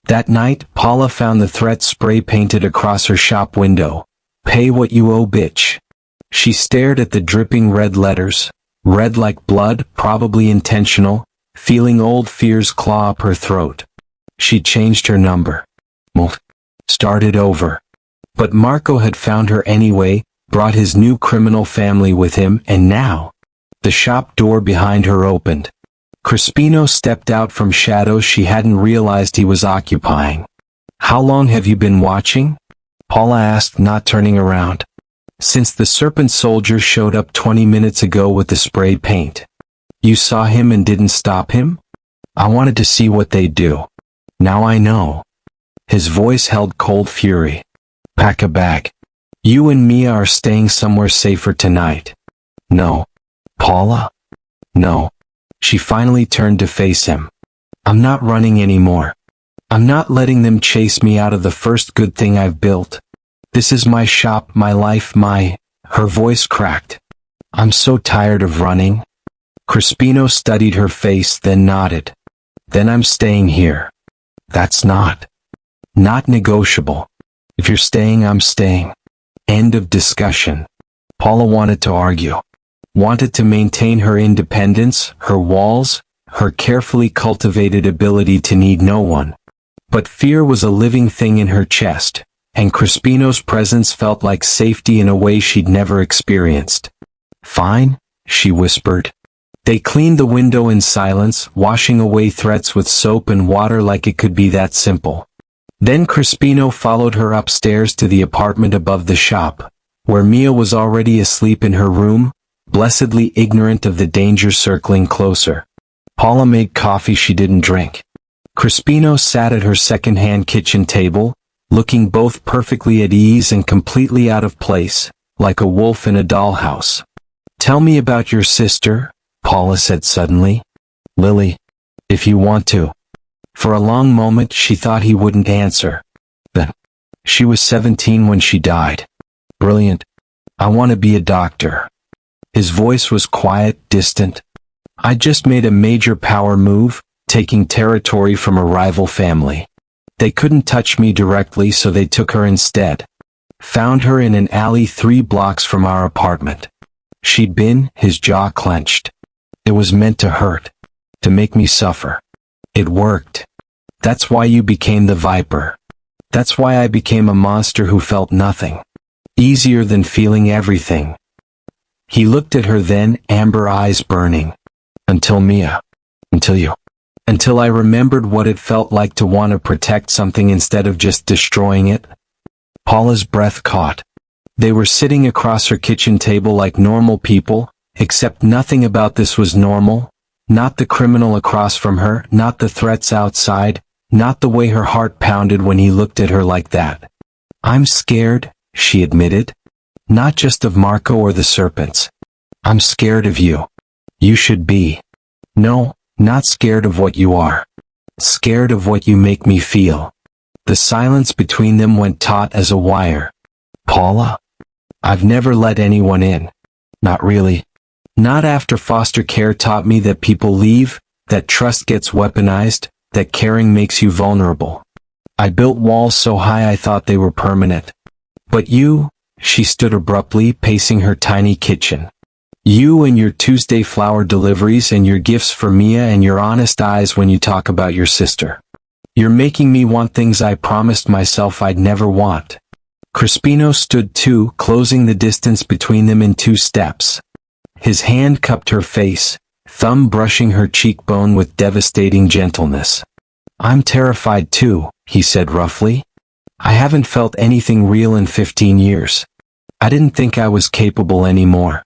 That night, Paula found the threat spray painted across her shop window. Pay what you owe, bitch. She stared at the dripping red letters, red like blood, probably intentional, feeling old fears claw up her throat. She changed her number. Started over. But Marco had found her anyway, brought his new criminal family with him, and now, the shop door behind her opened. Crispino stepped out from shadows she hadn't realized he was occupying. How long have you been watching? Paula asked, not turning around. Since the serpent soldier showed up 20 minutes ago with the spray paint. You saw him and didn't stop him? I wanted to see what they'd do. Now I know. His voice held cold fury. Pack a bag. You and Mia are staying somewhere safer tonight. No. Paula? No. She finally turned to face him. I'm not running anymore. I'm not letting them chase me out of the first good thing I've built. This is my shop, my life, Her voice cracked. I'm so tired of running. Crispino studied her face, then nodded. Then I'm staying here. That's not negotiable. If you're staying, I'm staying. End of discussion. Paula wanted to argue. Wanted to maintain her independence, her walls, her carefully cultivated ability to need no one. But fear was a living thing in her chest, and Crispino's presence felt like safety in a way she'd never experienced. Fine, she whispered. They cleaned the window in silence, washing away threats with soap and water like it could be that simple. Then Crispino followed her upstairs to the apartment above the shop, where Mia was already asleep in her room, blessedly ignorant of the danger circling closer. Paula made coffee she didn't drink. Crispino sat at her second-hand kitchen table, looking both perfectly at ease and completely out of place, like a wolf in a dollhouse. Tell me about your sister, Paula said suddenly. Lily, if you want to. For a long moment she thought he wouldn't answer. Then, she was 17 when she died. Brilliant. I want to be a doctor. His voice was quiet, distant. I just made a major power move, taking territory from a rival family. They couldn't touch me directly, so they took her instead. Found her in an alley 3 blocks from our apartment. She'd been, his jaw clenched. It was meant to hurt. To make me suffer. It worked. That's why you became the Viper. That's why I became a monster who felt nothing. Easier than feeling everything. He looked at her then, amber eyes burning. Until Mia. Until you. Until I remembered what it felt like to want to protect something instead of just destroying it. Paula's breath caught. They were sitting across her kitchen table like normal people, except nothing about this was normal. Not the criminal across from her, not the threats outside, not the way her heart pounded when he looked at her like that. I'm scared, she admitted. Not just of Marco or the serpents. I'm scared of you. You should be. No, not scared of what you are. Scared of what you make me feel. The silence between them went taut as a wire. Paula? I've never let anyone in. Not really. Not after foster care taught me that people leave, that trust gets weaponized, that caring makes you vulnerable. I built walls so high I thought they were permanent. But you, she stood abruptly, pacing her tiny kitchen. You and your Tuesday flower deliveries and your gifts for Mia and your honest eyes when you talk about your sister. You're making me want things I promised myself I'd never want. Crispino stood too, closing the distance between them in 2 steps. His hand cupped her face, thumb brushing her cheekbone with devastating gentleness. I'm terrified too, he said roughly. I haven't felt anything real in 15 years. I didn't think I was capable anymore.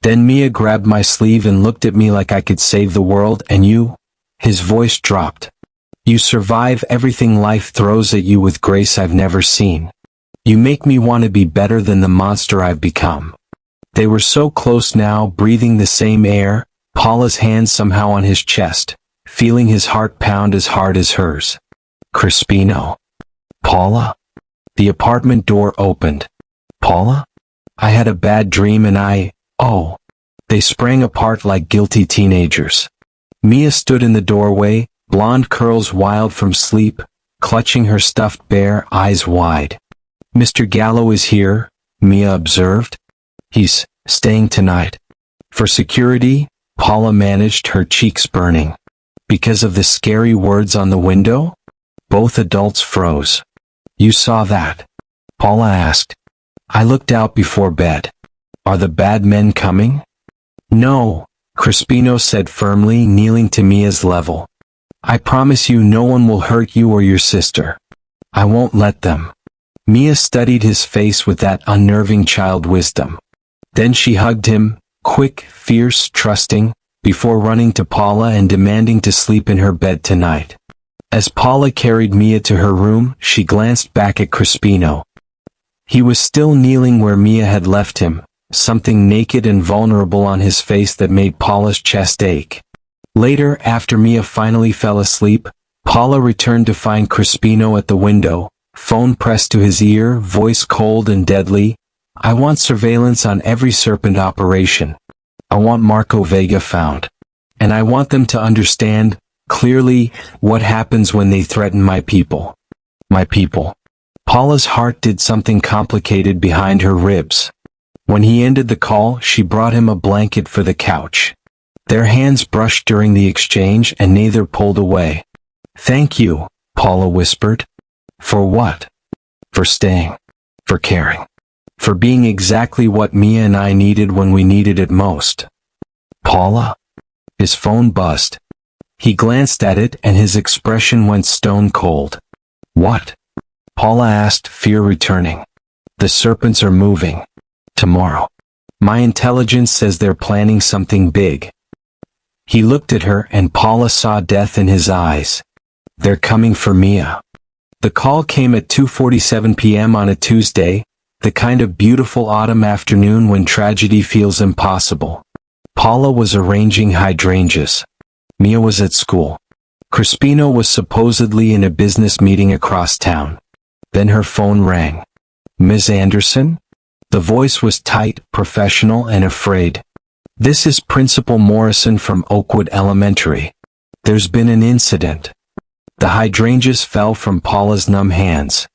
Then Mia grabbed my sleeve and looked at me like I could save the world, and you? His voice dropped. You survive everything life throws at you with grace I've never seen. You make me want to be better than the monster I've become. They were so close now, breathing the same air, Paula's hand somehow on his chest, feeling his heart pound as hard as hers. Crispino. Paula? The apartment door opened. Paula? I had a bad dream and oh. They sprang apart like guilty teenagers. Mia stood in the doorway, blonde curls wild from sleep, clutching her stuffed bear, eyes wide. Mr. Gallo is here, Mia observed. He's staying tonight. For security, Paula managed, her cheeks burning. Because of the scary words on the window? Both adults froze. You saw that? Paula asked. I looked out before bed. Are the bad men coming? No, Crispino said firmly, kneeling to Mia's level. I promise you no one will hurt you or your sister. I won't let them. Mia studied his face with that unnerving child wisdom. Then she hugged him, quick, fierce, trusting, before running to Paula and demanding to sleep in her bed tonight. As Paula carried Mia to her room, she glanced back at Crispino. He was still kneeling where Mia had left him, something naked and vulnerable on his face that made Paula's chest ache. Later, after Mia finally fell asleep, Paula returned to find Crispino at the window, phone pressed to his ear, voice cold and deadly. I want surveillance on every serpent operation. I want Marco Vega found. And I want them to understand, clearly, what happens when they threaten my people. My people. Paula's heart did something complicated behind her ribs. When he ended the call, she brought him a blanket for the couch. Their hands brushed during the exchange and neither pulled away. Thank you, Paula whispered. For what? For staying. For caring. For being exactly what Mia and I needed when we needed it most. Paula? His phone buzzed. He glanced at it and his expression went stone cold. What? Paula asked, fear returning. The serpents are moving. Tomorrow. My intelligence says they're planning something big. He looked at her and Paula saw death in his eyes. They're coming for Mia. The call came at 2:47 p.m. on a Tuesday, the kind of beautiful autumn afternoon when tragedy feels impossible. Paula was arranging hydrangeas. Mia was at school. Crispino was supposedly in a business meeting across town. Then her phone rang. Ms. Anderson? The voice was tight, professional, and afraid. This is Principal Morrison from Oakwood Elementary. There's been an incident. The hydrangeas fell from Paula's numb hands.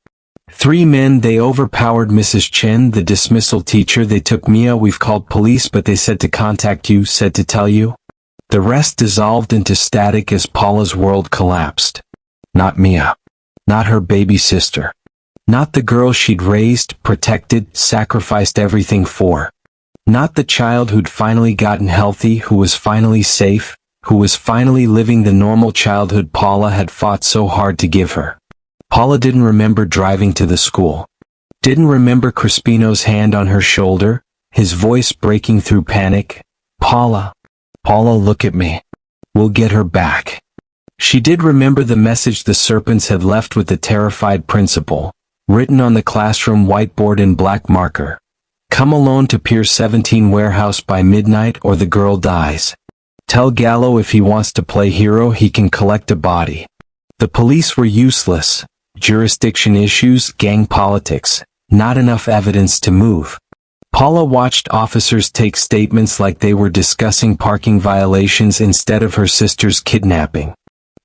3 men, they overpowered Mrs. Chen, the dismissal teacher. They took Mia. We've called police, but they said to contact you, said to tell you. The rest dissolved into static as Paula's world collapsed. Not Mia. Not her baby sister. Not the girl she'd raised, protected, sacrificed everything for. Not the child who'd finally gotten healthy, who was finally safe, who was finally living the normal childhood Paula had fought so hard to give her. Paula didn't remember driving to the school. Didn't remember Crispino's hand on her shoulder, his voice breaking through panic. Paula. Paula, look at me. We'll get her back. She did remember the message the Serpents had left with the terrified principal, written on the classroom whiteboard in black marker. Come alone to Pier 17 warehouse by midnight or the girl dies. Tell Gallo if he wants to play hero he can collect a body. The police were useless. Jurisdiction issues, gang politics, not enough evidence to move. Paula watched officers take statements like they were discussing parking violations instead of her sister's kidnapping.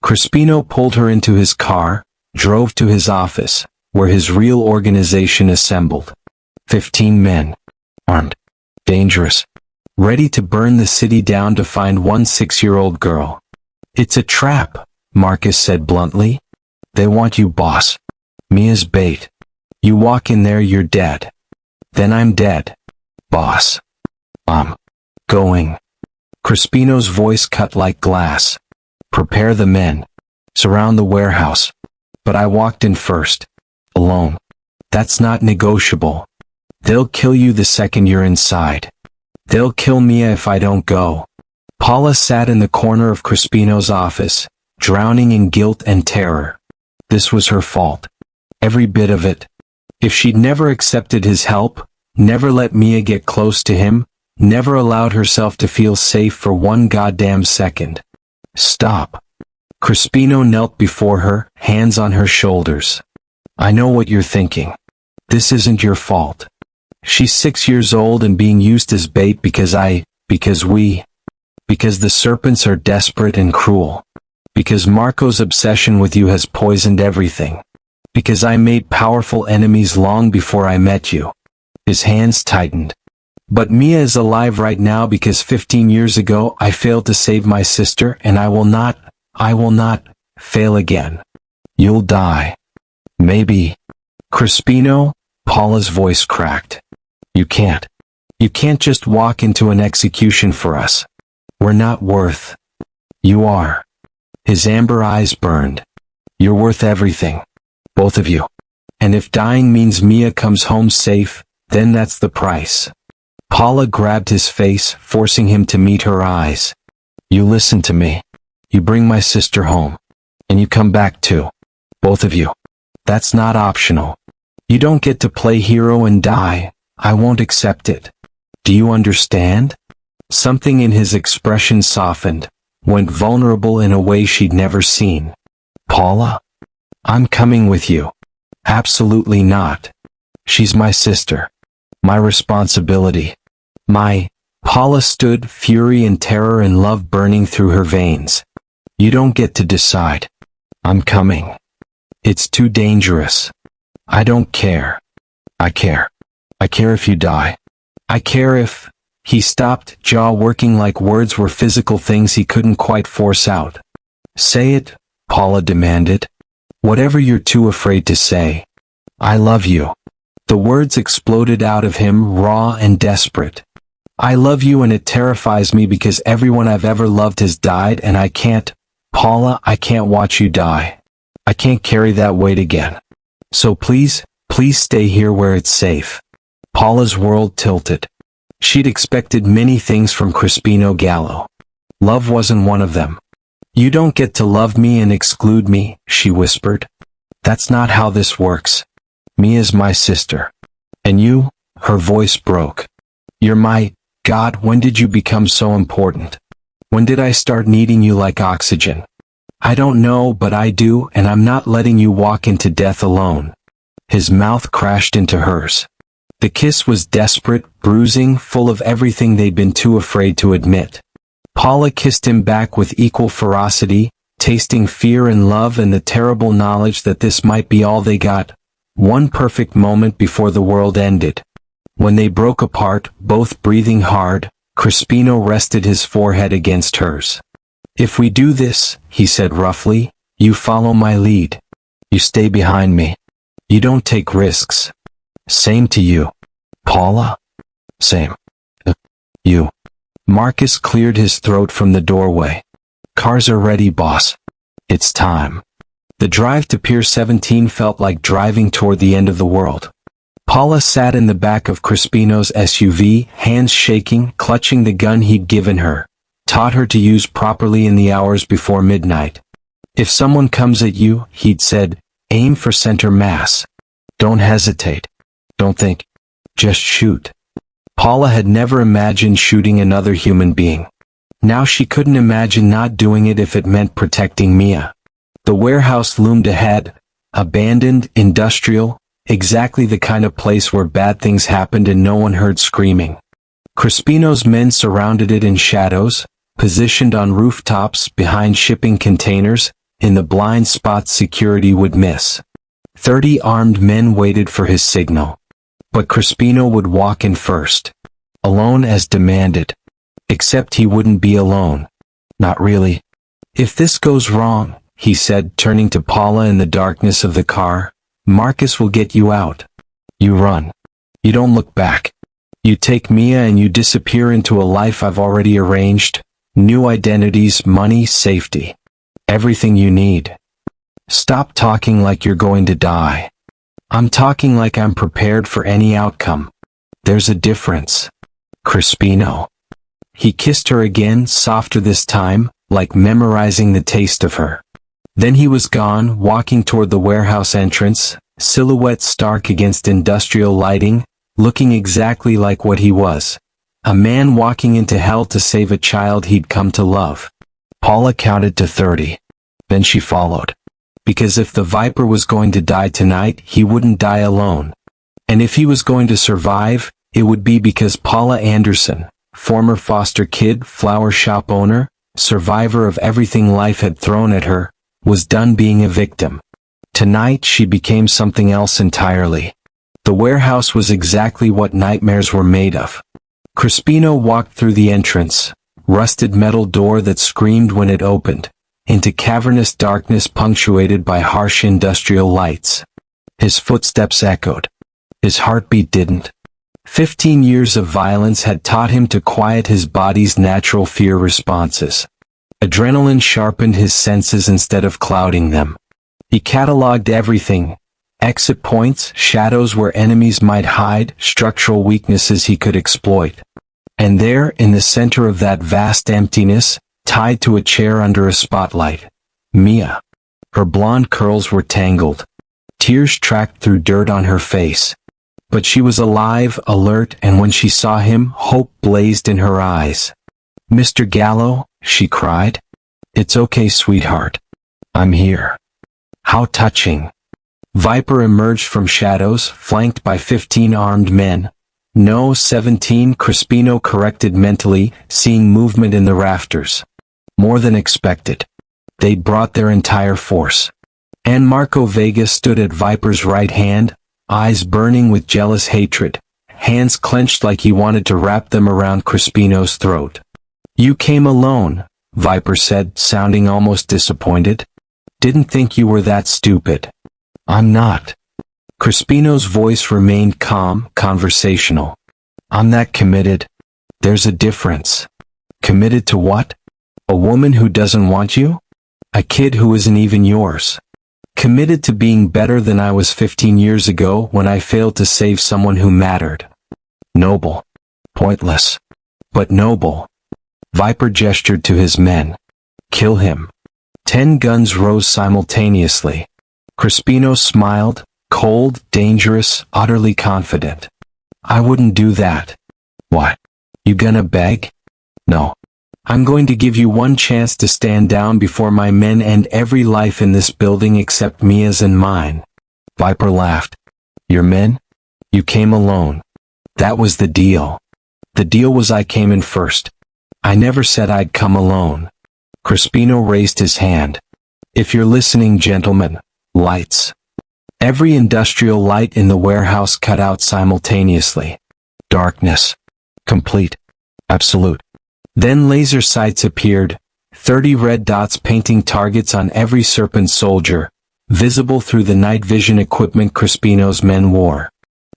Crispino pulled her into his car, drove to his office, where his real organization assembled. 15 men. Armed. Dangerous. Ready to burn the city down to find one 6-year-old girl. It's a trap, Marcus said bluntly. They want you, boss. Mia's bait. You walk in there, you're dead. Then I'm dead. Boss. I'm going. Crispino's voice cut like glass. Prepare the men. Surround the warehouse. But I walked in first. Alone. That's not negotiable. They'll kill you the second you're inside. They'll kill Mia if I don't go. Paula sat in the corner of Crispino's office, drowning in guilt and terror. This was her fault. Every bit of it. If she'd never accepted his help, never let Mia get close to him, never allowed herself to feel safe for one goddamn second. Stop. Crispino knelt before her, hands on her shoulders. I know what you're thinking. This isn't your fault. She's 6 years old and being used as bait because the Serpents are desperate and cruel. Because Marco's obsession with you has poisoned everything. Because I made powerful enemies long before I met you. His hands tightened. But Mia is alive right now because 15 years ago I failed to save my sister, and I will not fail again. You'll die. Maybe. Crispino, Paula's voice cracked. You can't just walk into an execution for us. We're not worth. You are. His amber eyes burned. You're worth everything. Both of you. And if dying means Mia comes home safe, then that's the price. Paula grabbed his face, forcing him to meet her eyes. You listen to me. You bring my sister home. And you come back too. Both of you. That's not optional. You don't get to play hero and die. I won't accept it. Do you understand? Something in his expression softened, went vulnerable in a way she'd never seen. Paula? I'm coming with you. Absolutely not. She's my sister. My responsibility. Paula stood, fury and terror and love burning through her veins. You don't get to decide. I'm coming. It's too dangerous. I don't care. I care. I care if you die. I care if... He stopped, jaw working like words were physical things he couldn't quite force out. Say it, Paula demanded. Whatever you're too afraid to say. I love you. The words exploded out of him, raw and desperate. I love you, and it terrifies me because everyone I've ever loved has died, and I can't... Paula, I can't watch you die. I can't carry that weight again. So please stay here where it's safe. Paula's world tilted. She'd expected many things from Crispino Gallo. Love wasn't one of them. You don't get to love me and exclude me, she whispered. That's not how this works. Mia's my sister. And you? Her voice broke. You're my... God, when did you become so important? When did I start needing you like oxygen? I don't know, but I do, and I'm not letting you walk into death alone. His mouth crashed into hers. The kiss was desperate, bruising, full of everything they'd been too afraid to admit. Paula kissed him back with equal ferocity, tasting fear and love and the terrible knowledge that this might be all they got. One perfect moment before the world ended. When they broke apart, both breathing hard, Crispino rested his forehead against hers. If we do this, he said roughly, You follow my lead. You stay behind me. You don't take risks. Same to you. Paula? Same. You. Marcus cleared his throat from the doorway. Cars are ready, boss. It's time. The drive to Pier 17 felt like driving toward the end of the world. Paula sat in the back of Crispino's SUV, hands shaking, clutching the gun he'd given her, taught her to use properly in the hours before midnight. If someone comes at you, he'd said, aim for center mass. Don't hesitate. Don't think. Just shoot. Paula had never imagined shooting another human being. Now she couldn't imagine not doing it if it meant protecting Mia. The warehouse loomed ahead, abandoned, industrial, exactly the kind of place where bad things happened and no one heard screaming. Crispino's men surrounded it in shadows, positioned on rooftops, behind shipping containers, in the blind spots security would miss. 30 armed men waited for his signal. But Crispino would walk in first. Alone as demanded. Except he wouldn't be alone. Not really. If this goes wrong, he said, turning to Paula in the darkness of the car, Marcus will get you out. You run. You don't look back. You take Mia and you disappear into a life I've already arranged. New identities, money, safety. Everything you need. Stop talking like you're going to die. I'm talking like I'm prepared for any outcome. There's a difference. Crispino. He kissed her again, softer this time, like memorizing the taste of her. Then he was gone, walking toward the warehouse entrance, silhouette stark against industrial lighting, looking exactly like what he was. A man walking into hell to save a child he'd come to love. Paula counted to 30. Then she followed. Because if the Viper was going to die tonight, he wouldn't die alone. And if he was going to survive, it would be because Paula Anderson, former foster kid, flower shop owner, survivor of everything life had thrown at her, was done being a victim. Tonight she became something else entirely. The warehouse was exactly what nightmares were made of. Crispino walked through the entrance, rusted metal door that screamed when it opened, into cavernous darkness punctuated by harsh industrial lights. His footsteps echoed. His heartbeat didn't. 15 years of violence had taught him to quiet his body's natural fear responses. Adrenaline sharpened his senses instead of clouding them. He cataloged everything. Exit points, shadows where enemies might hide, structural weaknesses he could exploit. And there, in the center of that vast emptiness, tied to a chair under a spotlight, Mia. Her blonde curls were tangled. Tears tracked through dirt on her face. But she was alive, alert, and when she saw him, hope blazed in her eyes. Mr. Gallo, she cried. It's okay, sweetheart. I'm here. How touching. Viper emerged from shadows, flanked by 15 armed men. No, 17, Crispino corrected mentally, seeing movement in the rafters. More than expected. They'd brought their entire force. And Marco Vega stood at Viper's right hand, eyes burning with jealous hatred, hands clenched like he wanted to wrap them around Crispino's throat. You came alone, Viper said, sounding almost disappointed. Didn't think you were that stupid. I'm not. Crispino's voice remained calm, conversational. I'm that committed. There's a difference. Committed to what? A woman who doesn't want you? A kid who isn't even yours. Committed to being better than I was 15 years ago when I failed to save someone who mattered. Noble. Pointless. But noble. Viper gestured to his men. Kill him. 10 guns rose simultaneously. Crispino smiled, cold, dangerous, utterly confident. I wouldn't do that. What? You gonna beg? No. I'm going to give you one chance to stand down before my men end every life in this building except Mia's and mine. Viper laughed. Your men? You came alone. That was the deal. The deal was I came in first. I never said I'd come alone. Crispino raised his hand. If you're listening, gentlemen, lights. Every industrial light in the warehouse cut out simultaneously. Darkness. Complete. Absolute. Then laser sights appeared, 30 red dots painting targets on every serpent soldier, visible through the night vision equipment Crispino's men wore.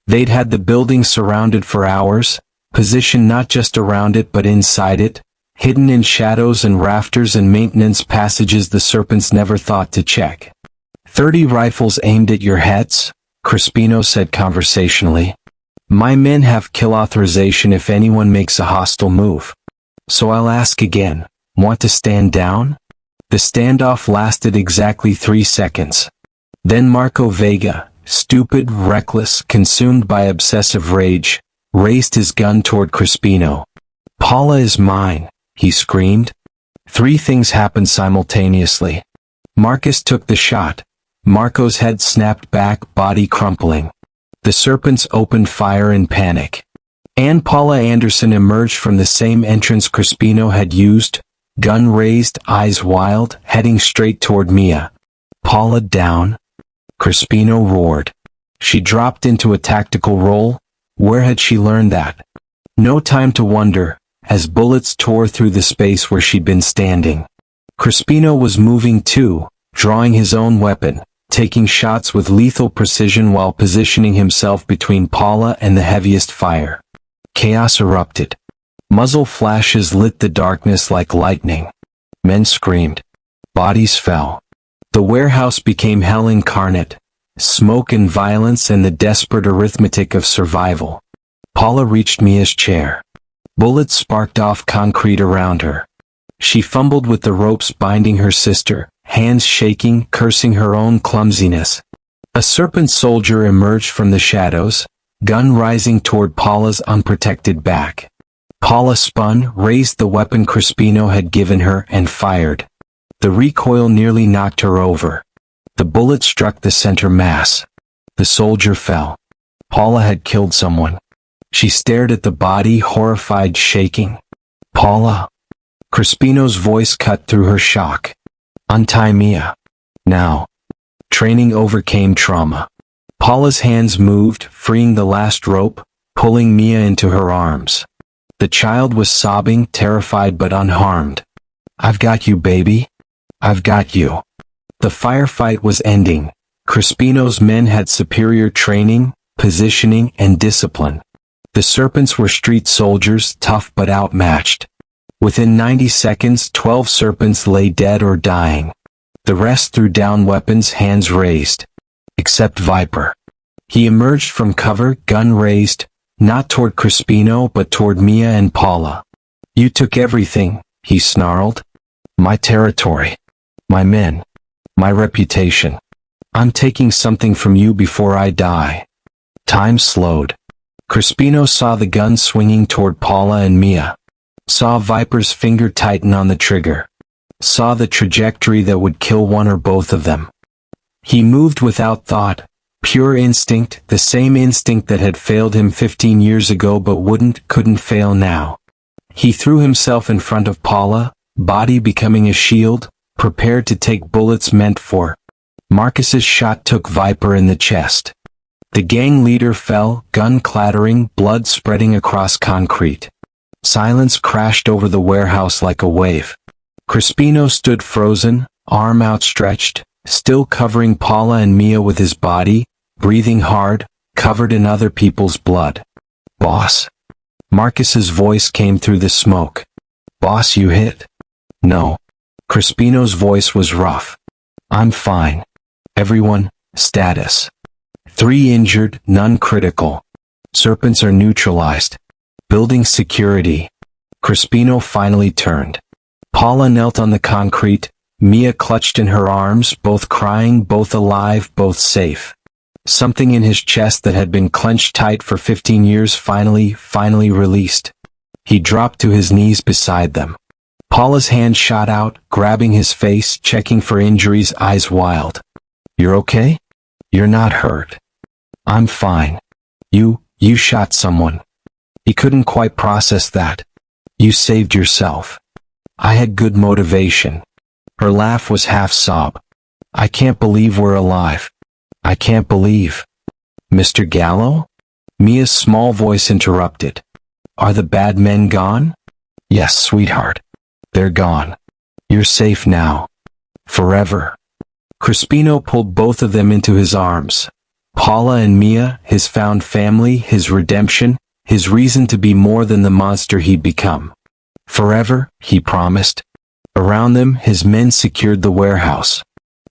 They'd had the building surrounded for hours, positioned not just around it but inside it, hidden in shadows and rafters and maintenance passages the serpents never thought to check. 30 rifles aimed at your heads, Crispino said conversationally. My men have kill authorization if anyone makes a hostile move. So I'll ask again, want to stand down? The standoff lasted exactly 3 seconds. Then Marco Vega, stupid, reckless, consumed by obsessive rage, raised his gun toward Crispino. Paula is mine, he screamed. 3 things happened simultaneously. Marcus took the shot. Marco's head snapped back, body crumpling. The serpents opened fire in panic. And Paula Anderson emerged from the same entrance Crispino had used, gun raised, eyes wild, heading straight toward Mia. Paula down? Crispino roared. She dropped into a tactical roll. Where had she learned that? No time to wonder, as bullets tore through the space where she'd been standing. Crispino was moving too, drawing his own weapon, taking shots with lethal precision while positioning himself between Paula and the heaviest fire. Chaos erupted. Muzzle flashes lit the darkness like lightning. Men screamed. Bodies fell. The warehouse became hell incarnate, smoke and violence and the desperate arithmetic of survival. Paula reached Mia's chair. Bullets sparked off concrete around her. She fumbled with the ropes binding her sister, hands shaking, cursing her own clumsiness. A serpent soldier emerged from the shadows, gun rising toward Paula's unprotected back. Paula spun, raised the weapon Crispino had given her, and fired. The recoil nearly knocked her over. The bullet struck the center mass. The soldier fell. Paula had killed someone. She stared at the body, horrified, shaking. Paula. Crispino's voice cut through her shock. Untie Mia. Now. Training overcame trauma. Paula's hands moved, freeing the last rope, pulling Mia into her arms. The child was sobbing, terrified but unharmed. I've got you, baby. I've got you. The firefight was ending. Crispino's men had superior training, positioning, and discipline. The serpents were street soldiers, tough but outmatched. Within 90 seconds, 12 serpents lay dead or dying. The rest threw down weapons, hands raised. Except Viper. He emerged from cover, gun raised, not toward Crispino but toward Mia and Paula. You took everything, he snarled. My territory. My men. My reputation. I'm taking something from you before I die. Time slowed. Crispino saw the gun swinging toward Paula and Mia. Saw Viper's finger tighten on the trigger. Saw the trajectory that would kill one or both of them. He moved without thought, pure instinct, the same instinct that had failed him 15 years ago but couldn't fail now. He threw himself in front of Paula, body becoming a shield, prepared to take bullets meant for. Marcus's shot took Viper in the chest. The gang leader fell, gun clattering, blood spreading across concrete. Silence crashed over the warehouse like a wave. Crispino stood frozen, arm outstretched, still covering Paula and Mia with his body, breathing hard, covered in other people's blood. Boss. Marcus's voice came through the smoke. Boss, you hit? No. Crispino's voice was rough. I'm fine. Everyone, status. 3 injured, none critical. Serpents are neutralized. Building security. Crispino finally turned. Paula knelt on the concrete, Mia clutched in her arms, both crying, both alive, both safe. Something in his chest that had been clenched tight for 15 years finally released. He dropped to his knees beside them. Paula's hand shot out, grabbing his face, checking for injuries, eyes wild. You're okay? You're not hurt. I'm fine. You shot someone. He couldn't quite process that. You saved yourself. I had good motivation. Her laugh was half sob. I can't believe we're alive. I can't believe. Mr. Gallo? Mia's small voice interrupted. Are the bad men gone? Yes, sweetheart. They're gone. You're safe now. Forever. Crispino pulled both of them into his arms. Paula and Mia, his found family, his redemption, his reason to be more than the monster he'd become. Forever, he promised. Around them, his men secured the warehouse.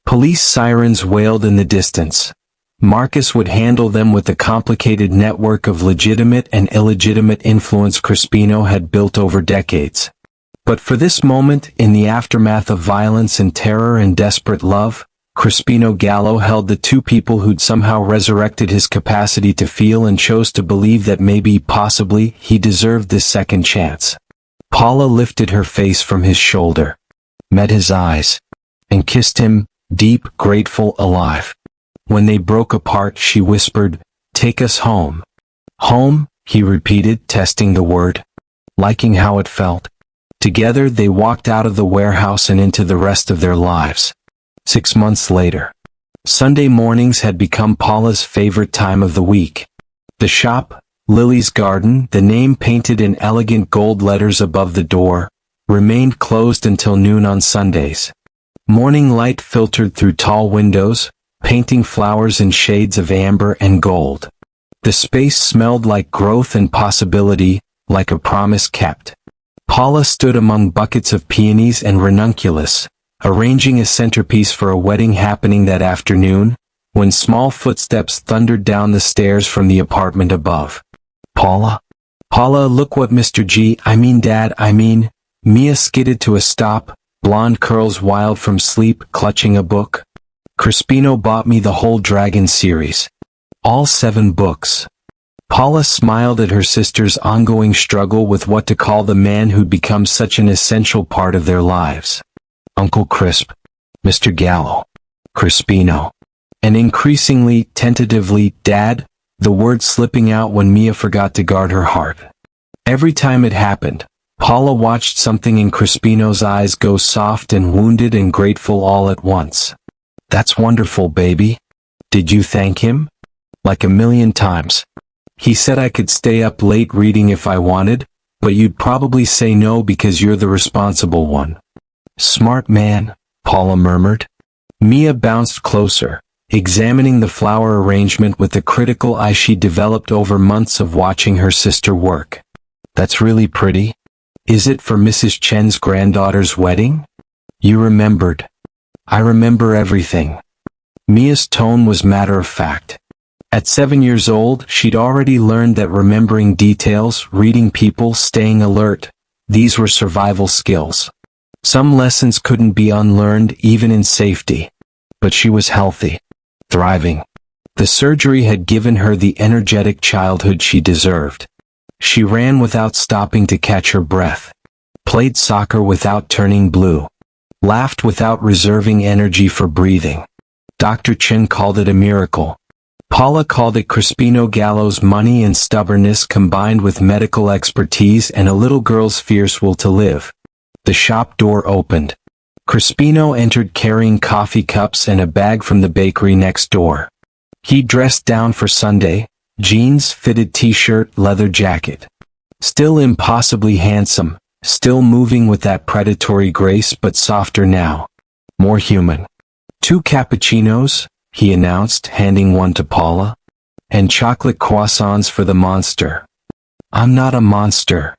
Police sirens wailed in the distance. Marcus would handle them with the complicated network of legitimate and illegitimate influence Crispino had built over decades. But for this moment, in the aftermath of violence and terror and desperate love, Crispino Gallo held the two people who'd somehow resurrected his capacity to feel and chose to believe that maybe, possibly, he deserved this second chance. Paula lifted her face from his shoulder, met his eyes, and kissed him, deep, grateful, alive. When they broke apart, she whispered, "Take us home." Home, he repeated, testing the word, liking how it felt. Together they walked out of the warehouse and into the rest of their lives. 6 months later. Sunday mornings had become Paula's favorite time of the week. The shop, Lily's Garden, the name painted in elegant gold letters above the door, remained closed until noon on Sundays. Morning light filtered through tall windows, painting flowers in shades of amber and gold. The space smelled like growth and possibility, like a promise kept. Paula stood among buckets of peonies and ranunculus, arranging a centerpiece for a wedding happening that afternoon, when small footsteps thundered down the stairs from the apartment above. "Paula? Paula, look what Dad, Mia skidded to a stop, blonde curls wild from sleep, clutching a book. Crispino bought me the whole Dragon series. All 7 books. Paula smiled at her sister's ongoing struggle with what to call the man who'd become such an essential part of their lives. Uncle Crisp. Mr. Gallo. Crispino. And increasingly, tentatively, Dad, the word slipping out when Mia forgot to guard her heart. Every time it happened, Paula watched something in Crispino's eyes go soft and wounded and grateful all at once. "That's wonderful, baby. Did you thank him?" "Like a million times. He said I could stay up late reading if I wanted, but you'd probably say no because you're the responsible one." "Smart man," Paula murmured. Mia bounced closer, examining the flower arrangement with the critical eye she developed over months of watching her sister work. "That's really pretty. Is it for Mrs. Chen's granddaughter's wedding?" "You remembered." "I remember everything." Mia's tone was matter-of-fact. At 7 years old, she'd already learned that remembering details, reading people, staying alert, these were survival skills. Some lessons couldn't be unlearned even in safety. But she was healthy, thriving. The surgery had given her the energetic childhood she deserved. She ran without stopping to catch her breath, played soccer without turning blue, laughed without reserving energy for breathing. Dr. Chen called it a miracle. Paula called it Crispino Gallo's money and stubbornness combined with medical expertise and a little girl's fierce will to live. The shop door opened. Crispino entered carrying coffee cups and a bag from the bakery next door. He dressed down for Sunday, jeans, fitted t-shirt, leather jacket. Still impossibly handsome, still moving with that predatory grace but softer now. More human. 2 cappuccinos, he announced, handing one to Paula. "And chocolate croissants for the monster." "I'm not a monster,"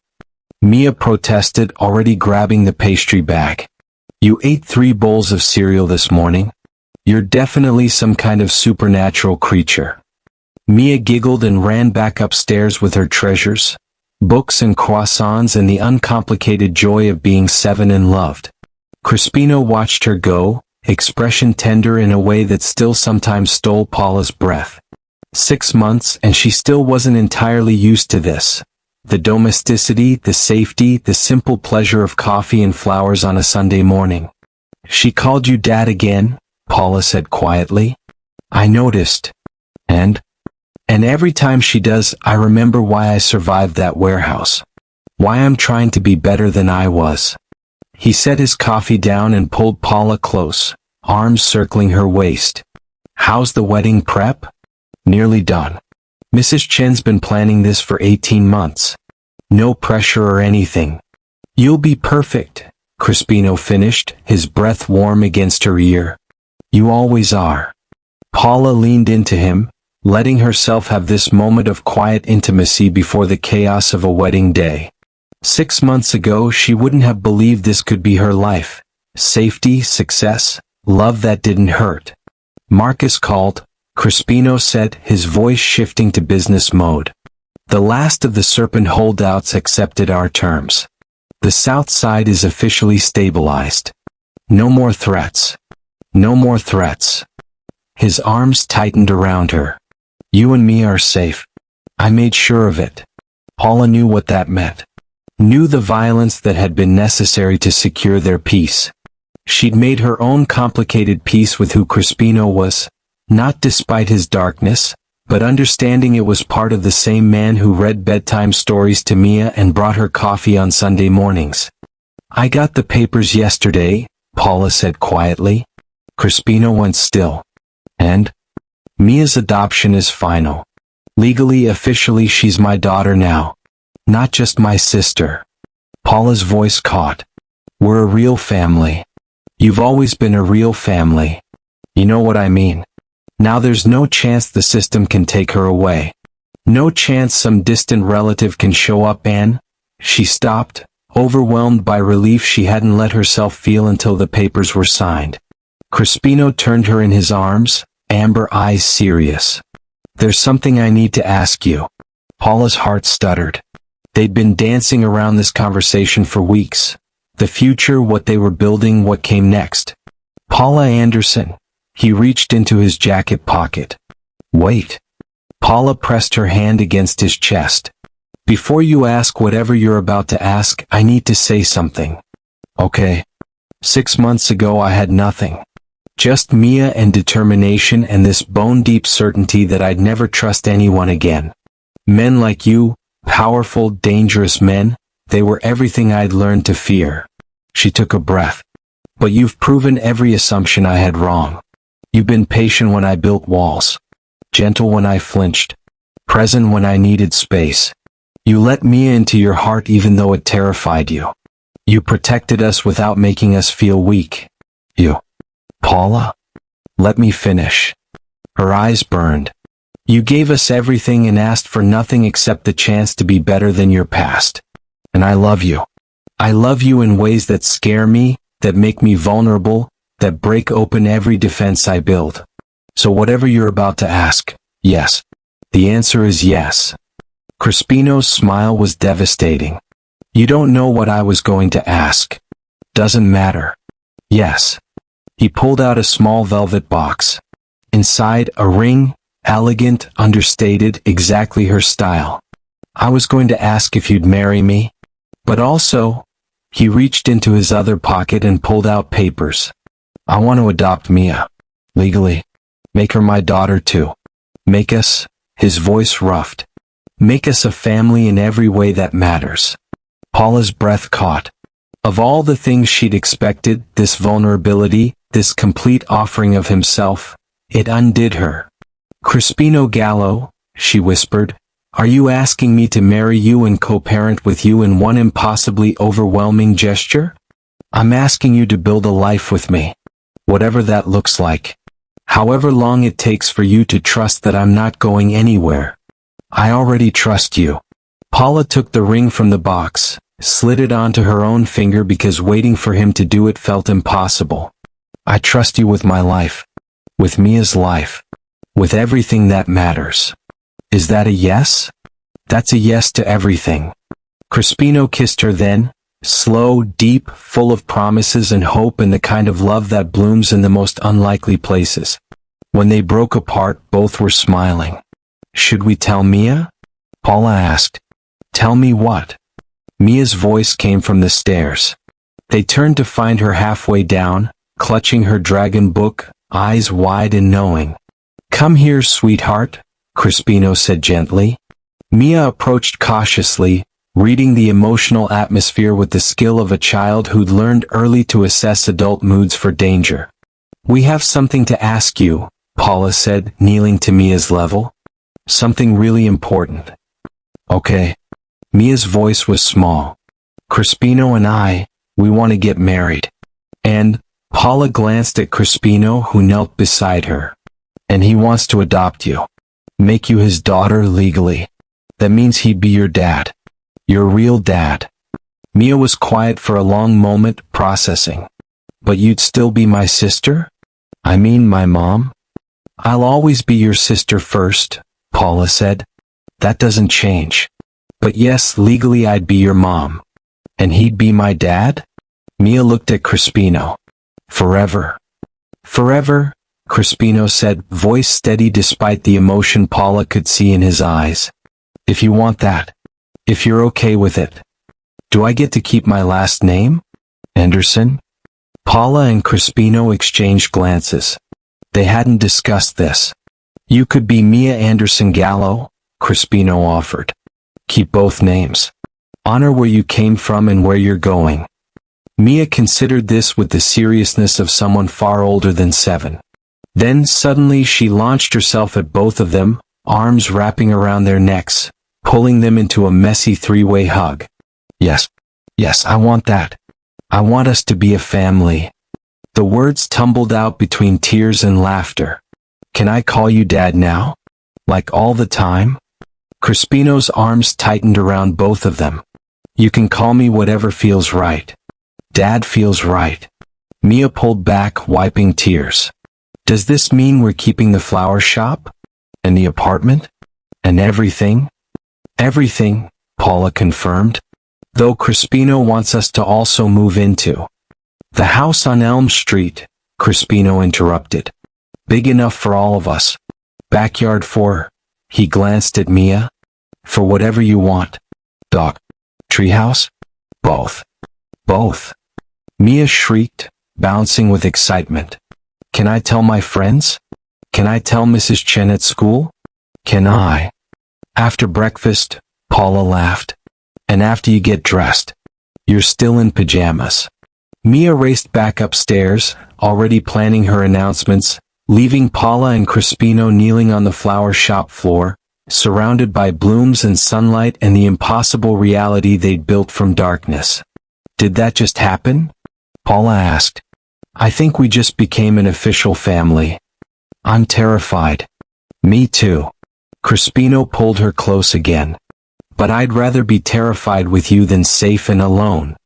Mia protested, already grabbing the pastry bag. "You ate 3 bowls of cereal this morning. You're definitely some kind of supernatural creature." Mia giggled and ran back upstairs with her treasures, books and croissants and the uncomplicated joy of being 7 and loved. Crispino watched her go, expression tender in a way that still sometimes stole Paula's breath. 6 months and she still wasn't entirely used to this. The domesticity, the safety, the simple pleasure of coffee and flowers on a Sunday morning. "She called you Dad again," Paula said quietly. "I noticed. And every time she does, I remember why I survived that warehouse. Why I'm trying to be better than I was." He set his coffee down and pulled Paula close, arms circling her waist. "How's the wedding prep?" "Nearly done. Mrs. Chen's been planning this for 18 months. No pressure or anything." "You'll be perfect," Crispino finished, his breath warm against her ear. You always are. Paula leaned into him, letting herself have this moment of quiet intimacy before the chaos of a wedding day. 6 months ago she wouldn't have believed this could be her life. Safety, success, love that didn't hurt. Marcus called, Crispino said, his voice shifting to business mode. The last of the Serpent holdouts accepted our terms. The South Side is officially stabilized. No more threats. No more threats. His arms tightened around her. You and me are safe. I made sure of it. Paula knew what that meant. Knew the violence that had been necessary to secure their peace. She'd made her own complicated peace with who Crispino was, not despite his darkness, but understanding it was part of the same man who read bedtime stories to Mia and brought her coffee on Sunday mornings. I got the papers yesterday, Paula said quietly. Crispino went still. And? Mia's adoption is final. Legally, officially, she's my daughter now. Not just my sister. Paula's voice caught. We're a real family. You've always been a real family. You know what I mean. Now there's no chance the system can take her away. No chance some distant relative can show up and... She stopped, overwhelmed by relief she hadn't let herself feel until the papers were signed. Crispino turned her in his arms, amber eyes serious. There's something I need to ask you. Paula's heart stuttered. They'd been dancing around this conversation for weeks. The future, what they were building, what came next. Paula Anderson. He reached into his jacket pocket. Wait. Paula pressed her hand against his chest. Before you ask whatever you're about to ask, I need to say something. Okay. 6 months ago I had nothing. Just Mia and determination and this bone-deep certainty that I'd never trust anyone again. Men like you, powerful, dangerous men, they were everything I'd learned to fear. She took a breath. But you've proven every assumption I had wrong. You've been patient when I built walls. Gentle when I flinched. Present when I needed space. You let Mia into your heart even though it terrified you. You protected us without making us feel weak. You. Paula? Let me finish. Her eyes burned. You gave us everything and asked for nothing except the chance to be better than your past. And I love you. I love you in ways that scare me, that make me vulnerable, that break open every defense I build. So whatever you're about to ask, yes. The answer is yes. Crispino's smile was devastating. You don't know what I was going to ask. Doesn't matter. Yes. He pulled out a small velvet box. Inside, a ring, elegant, understated, exactly her style. I was going to ask if you'd marry me. But also, he reached into his other pocket and pulled out papers. I want to adopt Mia. Legally. Make her my daughter too. Make us, his voice roughed. Make us a family in every way that matters. Paula's breath caught. Of all the things she'd expected, this vulnerability, this complete offering of himself, it undid her. Crispino Gallo, she whispered, are you asking me to marry you and co-parent with you in one impossibly overwhelming gesture? I'm asking you to build a life with me. Whatever that looks like. However long it takes for you to trust that I'm not going anywhere. I already trust you. Paula took the ring from the box, slid it onto her own finger because waiting for him to do it felt impossible. I trust you with my life. With Mia's life. With everything that matters. Is that a yes? That's a yes to everything. Crispino kissed her then, slow, deep, full of promises and hope and the kind of love that blooms in the most unlikely places. When they broke apart, both were smiling. Should we tell Mia? Paula asked. Tell me what? Mia's voice came from the stairs. They turned to find her halfway down, clutching her dragon book, eyes wide and knowing. Come here, sweetheart, Crispino said gently. Mia approached cautiously, reading the emotional atmosphere with the skill of a child who'd learned early to assess adult moods for danger. We have something to ask you, Paula said, kneeling to Mia's level. Something really important. Okay. Mia's voice was small. Crispino and I, We want to get married. And, Paula glanced at Crispino who knelt beside her. And he wants to adopt you. Make you his daughter legally. That means he'd be your dad. Your real dad. Mia was quiet for a long moment, processing. But you'd still be my sister? I mean my mom? I'll always be your sister first, Paula said. That doesn't change. But yes, legally I'd be your mom. And he'd be my dad? Mia looked at Crispino. Forever. Forever, Crispino said, voice steady despite the emotion Paula could see in his eyes. If you want that. If you're okay with it. Do I get to keep my last name? Anderson? Paula and Crispino exchanged glances. They hadn't discussed this. You could be Mia Anderson Gallo, Crispino offered. Keep both names. Honor where you came from and where you're going. Mia considered this with the seriousness of someone far older than 7. Then suddenly she launched herself at both of them, arms wrapping around their necks, pulling them into a messy 3-way hug. Yes. Yes, I want that. I want us to be a family. The words tumbled out between tears and laughter. Can I call you Dad now? Like all the time? Crispino's arms tightened around both of them. You can call me whatever feels right. Dad feels right. Mia pulled back, wiping tears. Does this mean we're keeping the flower shop? And the apartment? And everything? Everything, Paula confirmed. Though Crispino wants us to also move into the house on Elm Street, Crispino interrupted. Big enough for all of us. Backyard for, he glanced at Mia. For whatever you want. Dog. Treehouse? Both. Both. Mia shrieked, bouncing with excitement. Can I tell my friends? Can I tell Mrs. Chen at school? Can I? After breakfast, Paula laughed. And after you get dressed. You're still in pajamas. Mia raced back upstairs, already planning her announcements, leaving Paula and Crispino kneeling on the flower shop floor, surrounded by blooms and sunlight and the impossible reality they'd built from darkness. Did that just happen? Paula asked. I think we just became an official family. I'm terrified. Me too. Crispino pulled her close again. But I'd rather be terrified with you than safe and alone.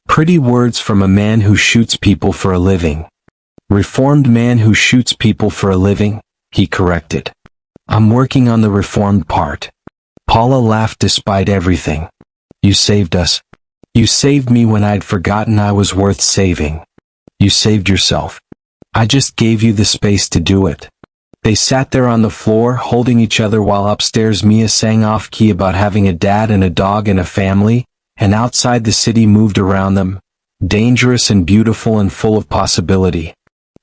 Pretty words from a man who shoots people for a living. Reformed man who shoots people for a living, he corrected. I'm working on the reformed part. Paula laughed despite everything. You saved us. You saved me when I'd forgotten I was worth saving. You saved yourself. I just gave you the space to do it. They sat there on the floor holding each other while upstairs Mia sang off-key about having a dad and a dog and a family, and outside the city moved around them, dangerous and beautiful and full of possibility.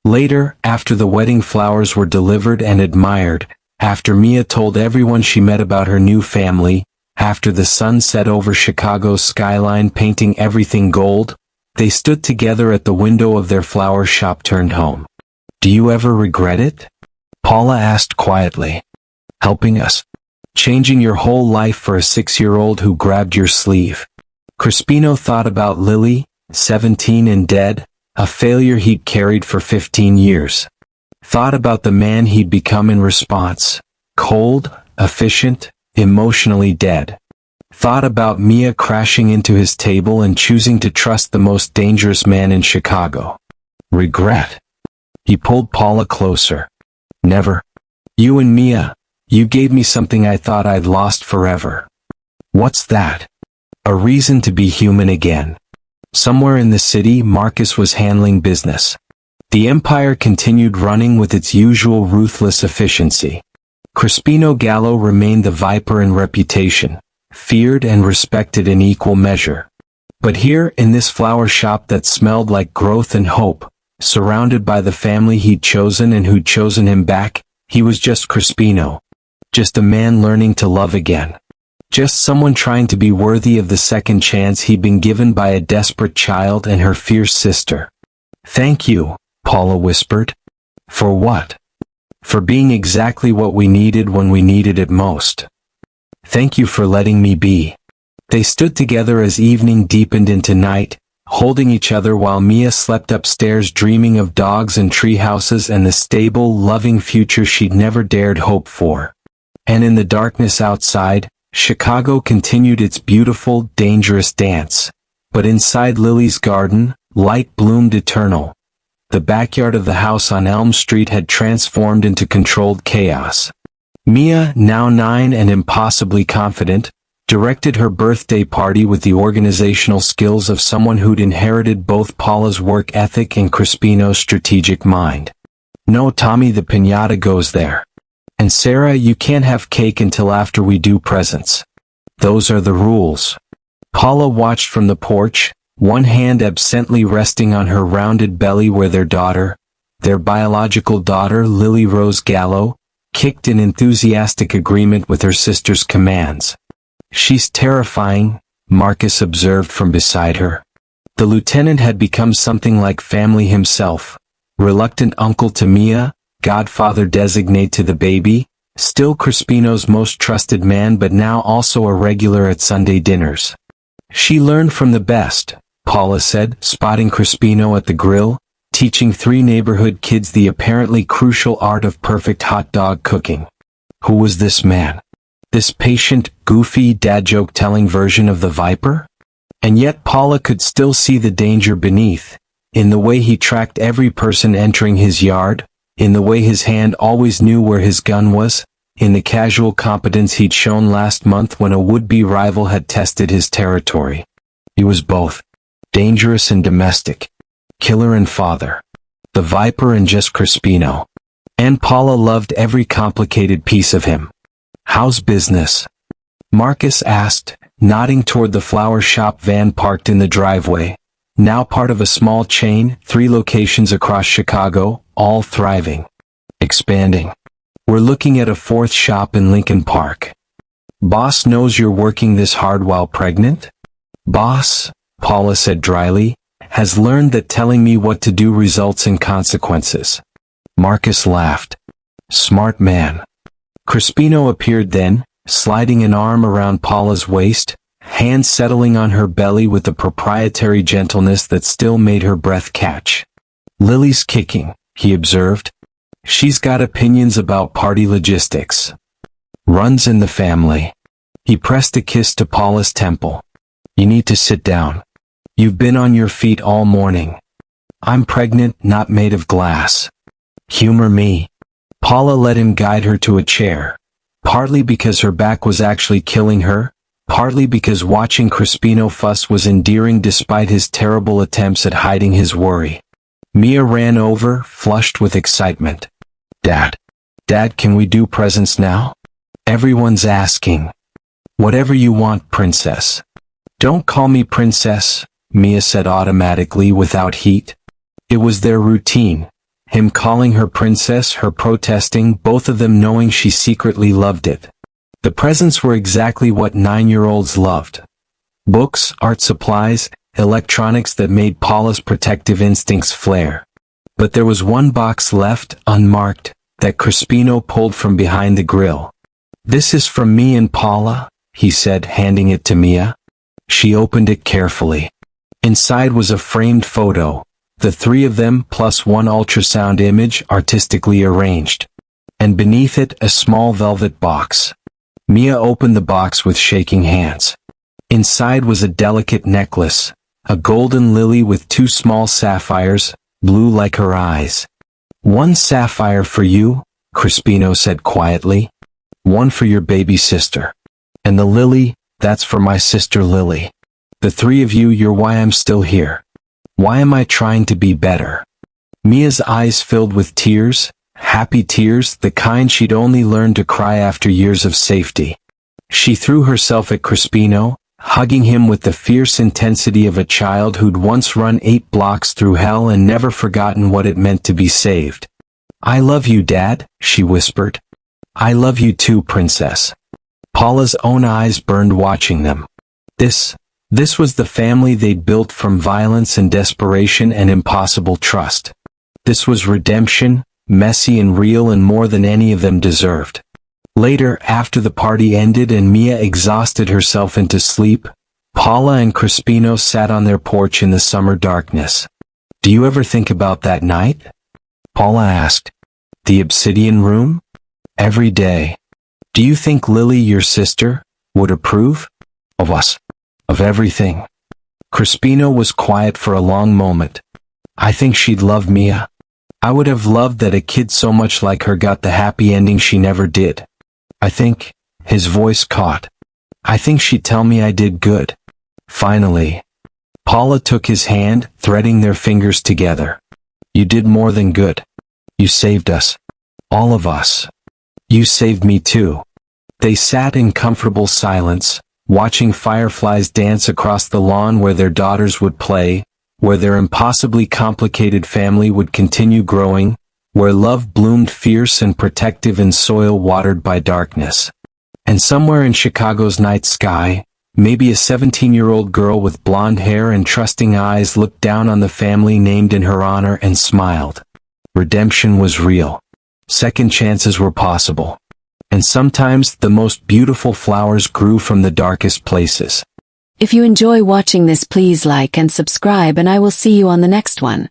Later, after the wedding flowers were delivered and admired, after Mia told everyone she met about her new family, after the sun set over Chicago's skyline painting everything gold, they stood together at the window of their flower shop turned home. Do you ever regret it? Paula asked quietly. Helping us. Changing your whole life for a 6-year-old who grabbed your sleeve. Crispino thought about Lily, 17 and dead, a failure he'd carried for 15 years. Thought about the man he'd become in response. Cold, efficient, emotionally dead. Thought about Mia crashing into his table and choosing to trust the most dangerous man in Chicago. Regret. He pulled Paula closer. Never. You and Mia, you gave me something I thought I'd lost forever. What's that? A reason to be human again. Somewhere in the city, Marcus was handling business. The empire continued running with its usual ruthless efficiency. Crispino Gallo remained the viper in reputation, feared and respected in equal measure. But here, in this flower shop that smelled like growth and hope, surrounded by the family he'd chosen and who'd chosen him back, he was just Crispino. Just a man learning to love again. Just someone trying to be worthy of the second chance he'd been given by a desperate child and her fierce sister. Thank you, Paula whispered. For what? For being exactly what we needed when we needed it most. Thank you for letting me be. They stood together as evening deepened into night, holding each other while Mia slept upstairs dreaming of dogs and treehouses and the stable, loving future she'd never dared hope for. And in the darkness outside, Chicago continued its beautiful, dangerous dance. But inside Lily's garden, light bloomed eternal. The backyard of the house on Elm Street had transformed into controlled chaos. Mia, now 9 and impossibly confident, directed her birthday party with the organizational skills of someone who'd inherited both Paula's work ethic and Crispino's strategic mind. "No, Tommy, the piñata goes there. And Sarah, you can't have cake until after we do presents. Those are the rules." Paula watched from the porch, one hand absently resting on her rounded belly where their biological daughter Lily Rose Gallo, kicked in enthusiastic agreement with her sister's commands. "She's terrifying," Marcus observed from beside her. The lieutenant had become something like family himself, reluctant uncle to Mia, godfather designate to the baby, still Crispino's most trusted man but now also a regular at Sunday dinners. "She learned from the best," Paula said, spotting Crispino at the grill, teaching 3 neighborhood kids the apparently crucial art of perfect hot dog cooking. Who was this man? This patient, goofy, dad joke-telling version of the Viper? And yet Paula could still see the danger beneath, in the way he tracked every person entering his yard, in the way his hand always knew where his gun was, in the casual competence he'd shown last month when a would-be rival had tested his territory. He was both dangerous and domestic, killer and father, the Viper and just Crispino. And Paula loved every complicated piece of him. "How's business?" Marcus asked, nodding toward the flower shop van parked in the driveway, now part of a small chain, 3 locations across Chicago, all thriving. "Expanding. We're looking at a 4th shop in Lincoln Park." "Boss knows you're working this hard while pregnant?" "Boss," Paula said dryly, "has learned that telling me what to do results in consequences." Marcus laughed. "Smart man." Crispino appeared then, sliding an arm around Paula's waist, hand settling on her belly with a proprietary gentleness that still made her breath catch. "Lily's kicking," he observed. "She's got opinions about party logistics. Runs in the family." He pressed a kiss to Paula's temple. "You need to sit down. You've been on your feet all morning. I'm pregnant, not made of glass. Humor me." Paula let him guide her to a chair, partly because her back was actually killing her, partly because watching Crispino fuss was endearing despite his terrible attempts at hiding his worry. Mia ran over, flushed with excitement. Dad, can we do presents now? Everyone's asking." "Whatever you want, princess." "Don't call me princess," Mia said automatically without heat. It was their routine. Him calling her princess, her protesting, both of them knowing she secretly loved it. The presents were exactly what 9-year-olds loved. Books, art supplies, electronics that made Paula's protective instincts flare. But there was one box left, unmarked, that Crispino pulled from behind the grill. "This is from me and Paula," he said, handing it to Mia. She opened it carefully. Inside was a framed photo, the 3 of them plus one ultrasound image artistically arranged. And beneath it a small velvet box. Mia opened the box with shaking hands. Inside was a delicate necklace, a golden lily with 2 small sapphires, blue like her eyes. "One sapphire for you," Crispino said quietly. "One for your baby sister. And the lily, that's for my sister Lily. The 3 of you, you're why I'm still here. Why am I trying to be better?" Mia's eyes filled with tears, happy tears, the kind she'd only learned to cry after years of safety. She threw herself at Crispino, hugging him with the fierce intensity of a child who'd once run 8 blocks through hell and never forgotten what it meant to be saved. "I love you, Dad," she whispered. "I love you too, Princess." Paula's own eyes burned watching them. This was the family they'd built from violence and desperation and impossible trust. This was redemption, messy and real and more than any of them deserved. Later, after the party ended and Mia exhausted herself into sleep, Paula and Crispino sat on their porch in the summer darkness. Do you ever think about that night? Paula asked. The obsidian room? Every day. Do you think Lily, your sister, would approve? Of us? Of everything? Crispino was quiet for a long moment. I think she'd love Mia. I would have loved that a kid so much like her got the happy ending she never did. I think, his voice caught. I think she'd tell me I did good. Finally. Paula took his hand, threading their fingers together. You did more than good. You saved us. All of us. You saved me too. They sat in comfortable silence, watching fireflies dance across the lawn where their daughters would play, where their impossibly complicated family would continue growing, where love bloomed fierce and protective in soil watered by darkness. And somewhere in Chicago's night sky, maybe a 17-year-old girl with blonde hair and trusting eyes looked down on the family named in her honor and smiled. Redemption was real. Second chances were possible. And sometimes the most beautiful flowers grew from the darkest places. If you enjoy watching this, please like and subscribe, and I will see you on the next one.